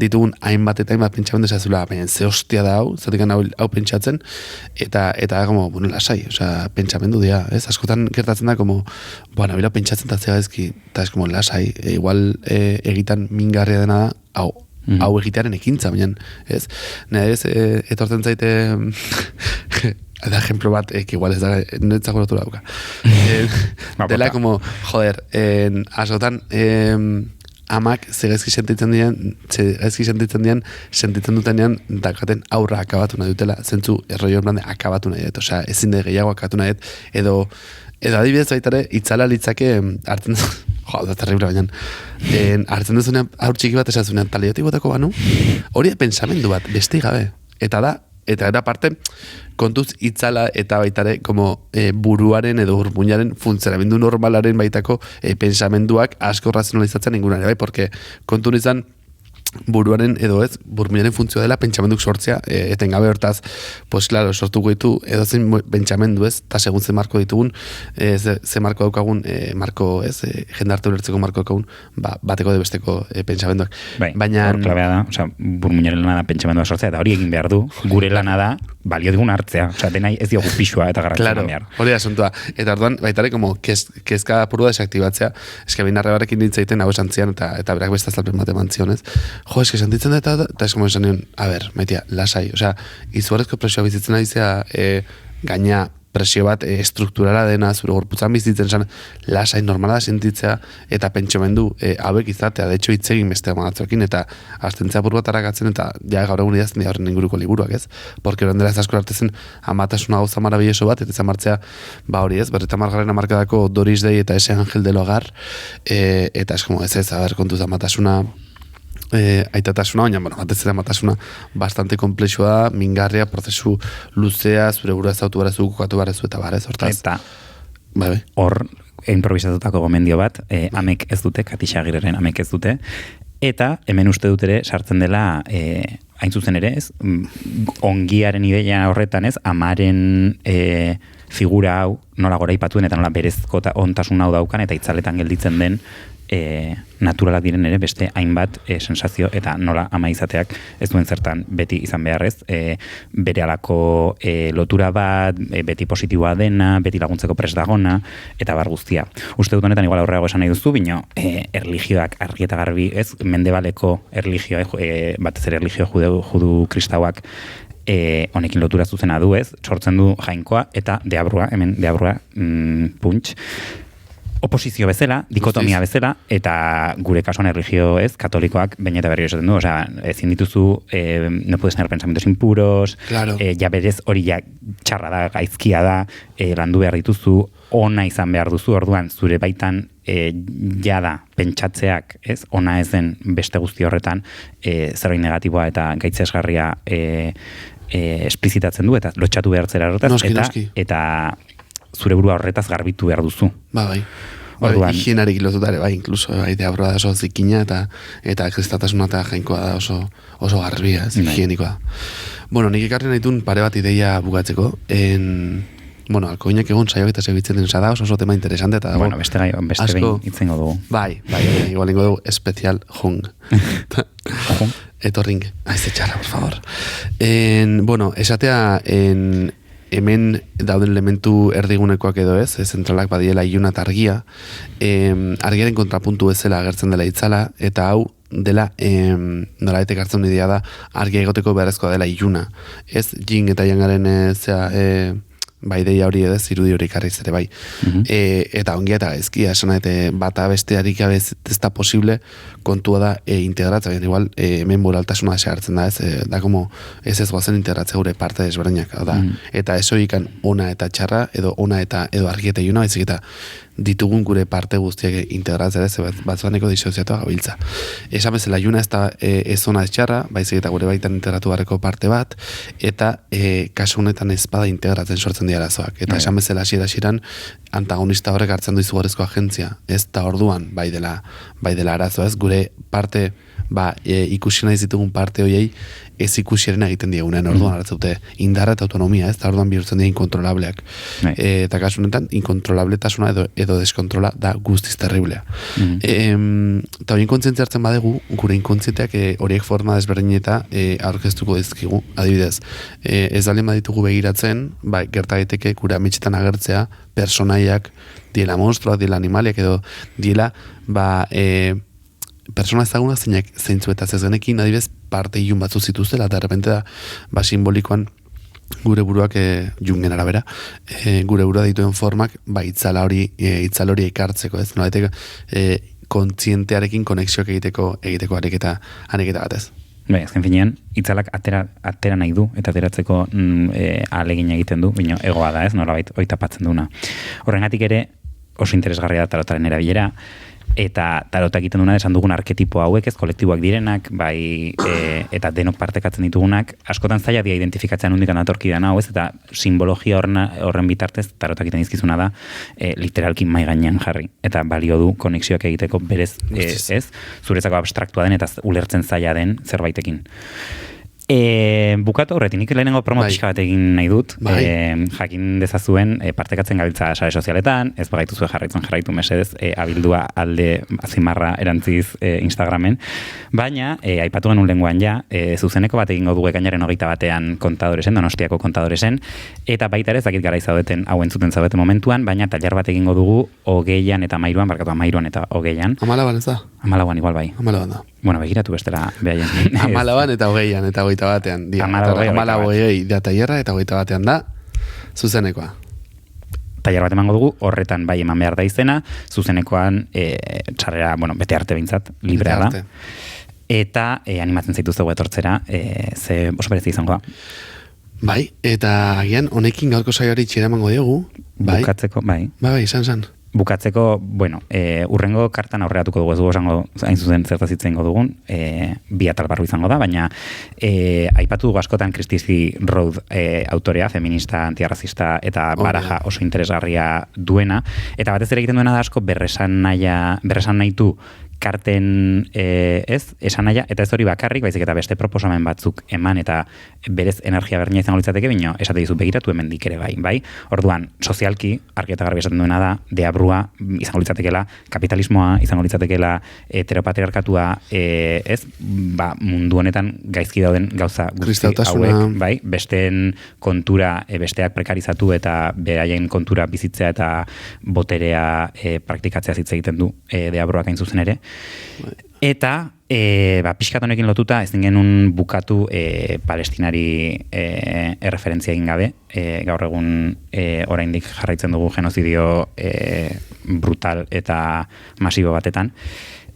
ditugun hainbat pentsamendu esazula, baina ze hostia da hau, zatekan hau pentsatzen, eta como, lasai, pentsamendu dira, ez? Askotan gertatzen da, como, bila pentsatzen eta zegazki, eta ez como lasai, igual egitan mingarria dena da, hau egitearen ekintza, baina, ez? Nire ez, etortzen zaite... Da ejemplo bat, que igual ez da, netzako lotu lauka. Dela, como, joder, askotan, amak zegezki sentitzen dian, sentitzen dutenean, dakaten aurra akabatu nahi dutela, zentzu erroi hor blande akabatu nahi dut, osea, ezin de gehiago akabatu nahi dut, edo adibidez baitare, itzala litzake hartzen, da terrible, baina hartzen duzunean, aur txiki bat esazunean, taleotik botako banu, hori pensamendu bat, beste gabe. Eta era parte, kontuz itzala eta baitare, como buruaren edo urmuñaren funtzionamendu normalaren baitako pensamenduak asko razionalizatzen ingunare, bai? Porque kontu nizan, buruaren edo ez, burmuinaren funtzioa dela pentsamenduk sortzea, etengabe hortaz, pues claro, sortuko ditu, edo zen pentsamendu ez, eta segun ze marko ditugun, ze marko daukagun, marko ez, jendarte ulertzeko marko daukagun, bateko de besteko pentsamenduak. Baina hor klabea da, osea, burmuinaren lana da pentsamendua sortzea, eta hori egin behar du, gure lana da, balio digun hartzea, osea, denai ez diogu pixua eta garratzen behar. Hori da asuntua. Eta orduan, baitare, como, kezka apurua desaktibatzea, eska binarre barekin ditzaiten hau esan zian, eta berak besta zalpen bat eman zion, ez? Jo, eske sentitzen da eta esko esan nion, a ber, maitia, lasai, osea, izugarrezko presioa bizitzen aizea, gaina presio bat strukturala dena, zure gorputzan bizitzen esan, lasai normala da sentitzea, eta pentsamendu hauek izatea, de hecho hitzegin beste amatzoekin, eta astentzea apur bat arakatzen, eta ja gaur egun idazten horren inguruko liburuak, ez? Porque horren dela ez asko artezen amatasuna gauza maravilloso bat, eta ez amartzea, hori ez, 50. hamarkadako Doris Day eta ese Ángel del Hogar, eta es como, ez, a ber, kontuz amatasuna, aitatasuna, baina, bueno, batez ere amatasuna bastante komplexua da, mingarria, prozesu luzea, zure burua ezautu barezu, kokatu barezu, eta barez, hortaz. Eta hor, improvisatutako gomendio bat, amek ez dute, Katixagirren amek ez dute, eta hemen uste dut ere sartzen dela, hain zuzen ere, ez, ongiaren ideia horretan, ez, amaren figura hau, nola gora ipatuen, eta nola berezko ontasun hau daukan, eta itzaletan gelditzen den, naturalak diren ere beste hainbat sensazio eta nola ama izateak ez duen zertan beti izan beharrez, bere alako lotura bat, beti positiboa dena, beti laguntzeko prest dagona, eta bar guztia. Uste dut honetan igual aurreago esan nahi duzu, bino erlijioak argi eta garbi, ez, mendebaleko erlijioa, batez ere erlijio judu kristauak, honekin lotura zuzena du, ez, sortzen du jainkoa eta deabrua, hemen deabrua, punts, oposizio bezala, dikotomia bezala, eta gure kasuan erlijio ez, katolikoak baina eta berri esaten du, osea, ezin dituzu, no puedes tener pensamientos impuros, claro. Ja berez hori ja txarra da, gaizkia da, landu behar dituzu, ona izan behar duzu, orduan, zure baitan jada pentsatzeak, ez, ona ez den beste guzti horretan, zerbait negatiboa eta gaitzesgarria esplizitatzen du, eta lotxatu behar zera horretaz, eta zure burua horretaz garbitu behar duzu. Bai. Higienarik lotutare, bai, incluso, deabroa da oso zikina, eta kristatasuna eta jainkoa da oso garbia, ez, higienikoa. Bueno, nik ekarri nahitun pare bat ideia bugatzeko, bueno, alkoinak egon saio eta segitzen den da oso tema interesante, eta bueno, beste behin itzengo dugu. Bai, igual ingo dugu especial jung. Etorring, ez txarra, por favor. Bueno, esatea, hemen dauden elementu erdigunekoak edo ez, zentralak badiela iluna eta argia, argiaren kontrapuntu bezala agertzen dela itzala, eta hau dela, nolabaitek hartzen idea da, argia egoteko beharrezkoa dela iluna. Ez, jing eta jangaren bai deia hori edo irudi hori karriz ere bai. Eta ongia eta gaizkia, esan bata bestearik gabe ez da posible, kontua da integratzea, igual hemen moraltasuna hartzen da, ez da como ez goazen integratzea gure parte desberdinak, da. Eta ez horikan ona eta txarra, edo ona eta edo argi eta iluna, baizik eta ditugun gure parte guztiak integratzea, ez batzuaneko disoziatua gabiltza. Esan bezala iluna ez da ez ona ez txarra, baizik eta gure baitan integratu barreko parte bat, eta kasu honetan ez bada integratzen sortzen dira arazoak. Eta esan bezala hasiera-hasieran antagonista horrek hartzen du izugarrizko agentzia, ez da orduan bai dela arazoa, ez gure parte ikusi nahi ditugun parte hoiei ez ikusiaren egiten diegunean, orduan hartzaute indarra eta autonomia, ez da orduan bihurtzen dira inkontrolableak. Eta kasu honetan, inkontrolabletasuna edo deskontrola da guztiz terriblea. Eta horien kontzientzia hartzen badegu, gure inkontzienteak horiek forma desberdin eta aurkeztuko dizkigu, adibidez. Ez dalien baditugu begiratzen, gerta daiteke gure ametxetan agertzea, personaiak, diela monstruak, diela animaliak, edo diela, persona ezagunak zeintzu eta zezgenekin, adibidez, parte ilun batzu zituztela, eta errepente da, simbolikoan gure buruak jungen arabera, gure burua dituen formak, itzal hori ekartzeko, ez? Nolaiteka, kontzientearekin konexioak egiteko ariketa batez. Azken finean, itzalak atera nahi du, eta ateratzeko ahalegin egiten du, bino egoa da, ez? Nolabait, oita patzen duna. Horrengatik ere, oso interesgarria da tarotaren erabilera, Eta tarota egiten duna esan dugun arketipo hauek, ez kolektiboak direnak, bai, eta denok partekatzen ditugunak, askotan zaila dia identifikatzen hundikan datorki dana hau, ez, eta simbologia horren bitartez tarota egiten dizkizuna da literalki mai gainean jarri. Eta balio du konexioak egiteko berez, ez, zuretzako abstraktua den eta ulertzen zaila den zerbaitekin. Bukatu horretin, nik lehenengo promo pixka bat egin nahi dut, jakin dezazuen partekatzen gabiltza sare sozialetan, ez bagaituzue jarraitu mesedez, abildua alde azimarra erantziz Instagramen, baina aipatu genuen lenguan ja, zuzeneko bat egingo dugu ekainaren 21 Kontadoresen, Donostiako Kontadoresen, eta baita ere zakit gara izaudeten, hau entzuten zaudeten momentuan, baina tailer bat egingo dugu 20an eta 13an eta 20an. 14an ez da? 14an igual bai. 14an da. Bueno, begiratu bestela behaien. 14an eta 20an eta 21an. 14 da tailerra eta 21an da zuzenekoa. Tailer bat emango dugu, horretan bai eman behar da izena, zuzenekoan txarrera, bete arte behintzat, librea da. Eta animatzen zaituztegu etortzera, ze oso berezi izango da. Bai, eta agian honekin gaurko saioari txera emango diogu. Bukatzeko, bai. Bai, izan. Bukatzeko, urrengo kartan aurreatuko dugu, ez dugu esango hain zuzen zertaz hitzengo dugun, bi atal barru izango da, baina aipatu dugu askotan Christy Road autorea, feminista, antiarrazista eta baraja oso interesgarria duena, eta batez ere egiten duena da asko berresan nahitu karten esan nahia, eta ez hori bakarrik, baizik eta beste proposamen batzuk eman, eta berez energia berdina izango litzateke, bino, esate dizu begiratu hemendik ere bai. Orduan, sozialki, argi eta garbi esaten duena da, deabrua izango litzatekela, kapitalismoa izango litzatekela, heteropatriarkatua, mundu honetan gaizki dauden gauza guzti hauek, bai, besteen kontura, besteak prekarizatu eta beraien kontura bizitzea eta boterea praktikatzea hitz egiten du deabruak hain zuzen ere. Eta pixkat honekin lotuta ezin genuen bukatu Palestinari erreferentzia egin gabe, gaur egun oraindik jarraitzen dugu genozidio brutal eta masibo batetan.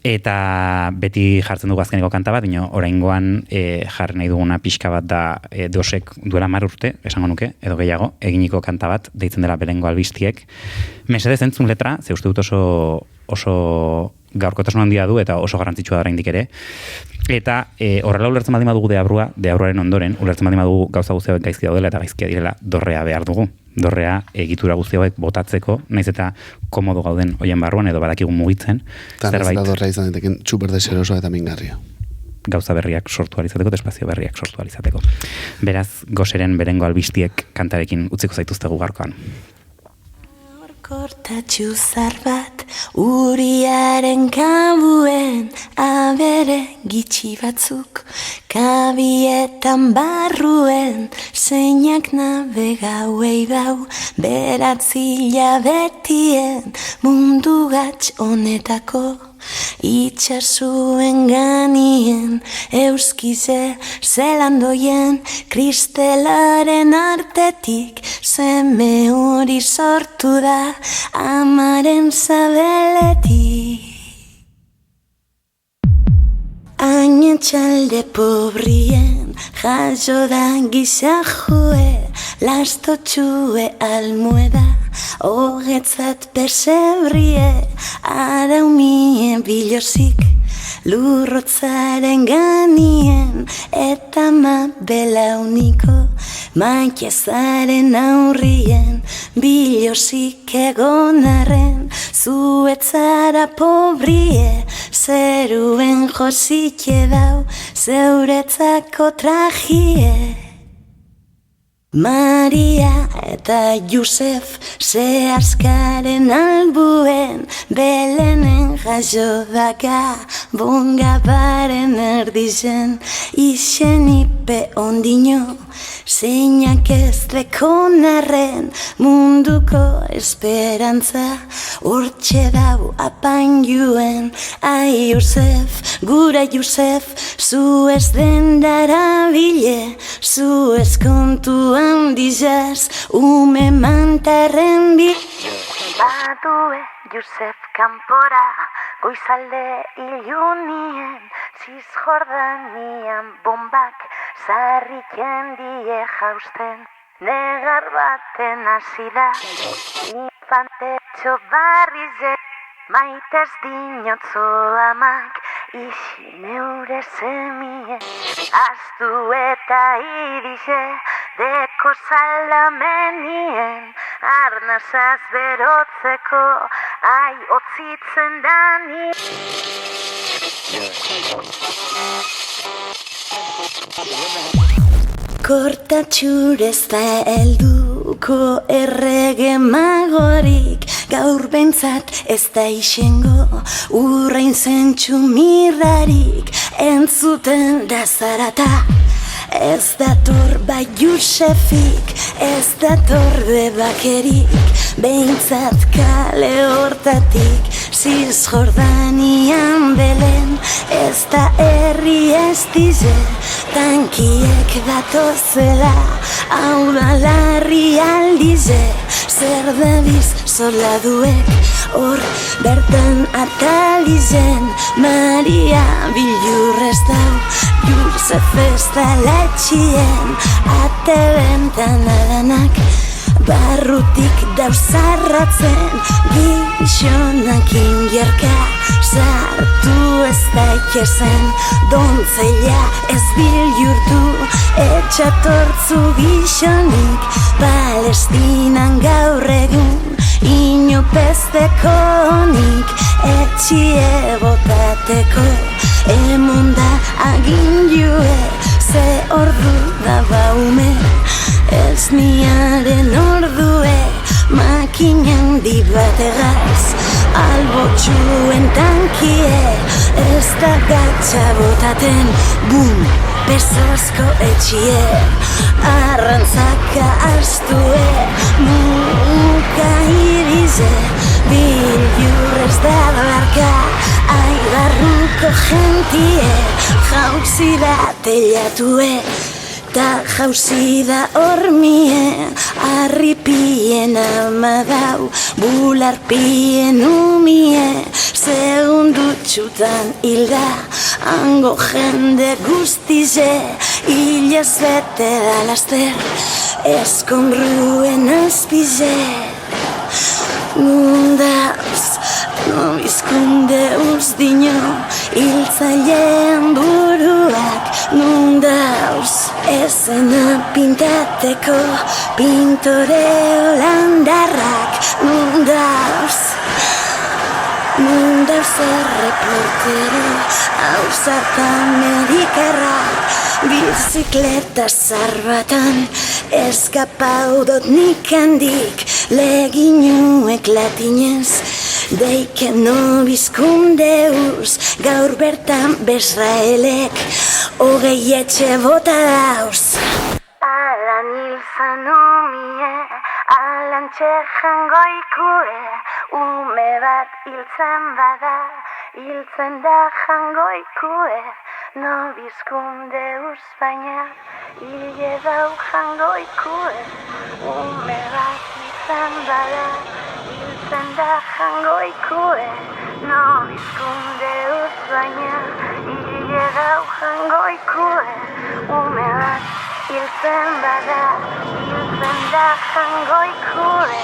Eta beti jartzen dugu azkeneko kanta bat, bino oraingoan jarri nahi duguna pixka bat da Deosek duela 10 urte, esango nuke, edo gehiago, eginiko kanta bat, deitzen dela Belengo Albistiek. Mesedez entzun letra, ze uste dut oso gaurkotasun handia du eta oso garrantzitsua da oraindik ere. Eta horrela ulertzen baldin badugu deabruaren ondoren, ulertzen baldin badugu gauza guzti hauek gaizki daudela eta gaizkia direla, dorrea behar dugu. Dorrea egitura guzti hauek botatzeko, naiz eta komodo gauden hoien barruan edo badakigun mugitzen. Zerbait. Eta dorrea izan daiteken super deserosoa eta mingarria. Gauza berriak sortu alizateko, espazio berriak sortu alizateko. Beraz, Goseren Belengo Albistiek kantarekin utziko zaituztegu gaurkoan. Kortatxu zar bat, uriaren kabuen, abere gitxi batzuk, kabietan barruen, zeinak nabegauei dau, beratzila betien, mundu gatz honetako. Itxasuen ganien, euskize zelandoien, kristelaren artetik, seme hori sortu da, amaren zabeletik. Añetxalde pobrien, jaso da gizajue, lastotxue almueda, hogetzat persebrie, araumien bilozik, lurrotzaren ganien, eta ma belauniko, maikezaren aurrien, bilozik egonarren, zuetzara pobrie, zeruen josike dau, zeuretzako trajie. Maria eta Josef zehazkaren albuen, Belenen jaso daka, bongabaren erdizen, izenipe ondino, zeinak ez dekonarren, munduko esperantza, urtxe dau apainjuen, ai Josef, gura Josef, zu ez den darabile, zu ez kontuan dizaz, ume mantarren badue Josef kanpora, goizalde ilunien, Zizjordanian bombak, zarriken die jausten, negar baten azida, infantetxo barrize, maitez dinotzo amak, isi neure zemie, aztu eta irize, deko salamenien, arnazaz berotzeko, ai otzitzen dani. Kortatxurez da helduko errege magorik, gaur bentzat ez da isengo, urrain zentsu mirrarik, entzuten da zarata. Ez dator bai Josefik, ez dator bebakerik, behintzat kale hortatik, Zizjordanian Belen, ez da herri ez dize, tankiek datozela, hau da larri aldize, zer dabiz zoladuek, hor bertan atalizen, Maria bilurrez dau, Josef ez da latxien, atelentan adanak, barrutik dauzarratzen, gixonak ingerka, sartu ez daikezen, dontzeila ez bilurtu, etxatortzu gixonik, Palestinan gaur egun, inopesteko honik, etxie botateko, emonda agindue, ze ordu da baume, ez niaren ordue, makinan dibategaz, albotxuen tankie, ez da gatsa botaten, bum, pesazko etxie, arrantzaka astue, muka irize, bilurrez da barka, aibarruko gentie, jauzi da telatue, ta jauzi da hormie, arripien amadau, bularpien umie, segundutxutan hilda, hango jende guztize, hilaz bete da laster, eskongruen azpize. Nundauz, nobizkunde dino, hiltzailean buruak, nundauz, ezena pintateko, pintore holandarrak, nundauz, erreportero, hausarta medikarrak, bizikleta zarbatan, eskapau dot nik handik, leginuek latinez, deiken nobizkundeuz, gaur bertan Besraelek, hogei etxe bota dauz. Alan hilzan umie, alan txejango ikue, ume bat hiltzen bada, hiltzen da jango ikue, nobizkundeuz baina, hile dau jango ikue, ume bat hiltzen bada, hiltzen da jango ikue, nobizkundeuz baina, hile dau jango ikue, ume bat hiltzen bada, hiltzen da jango ikue.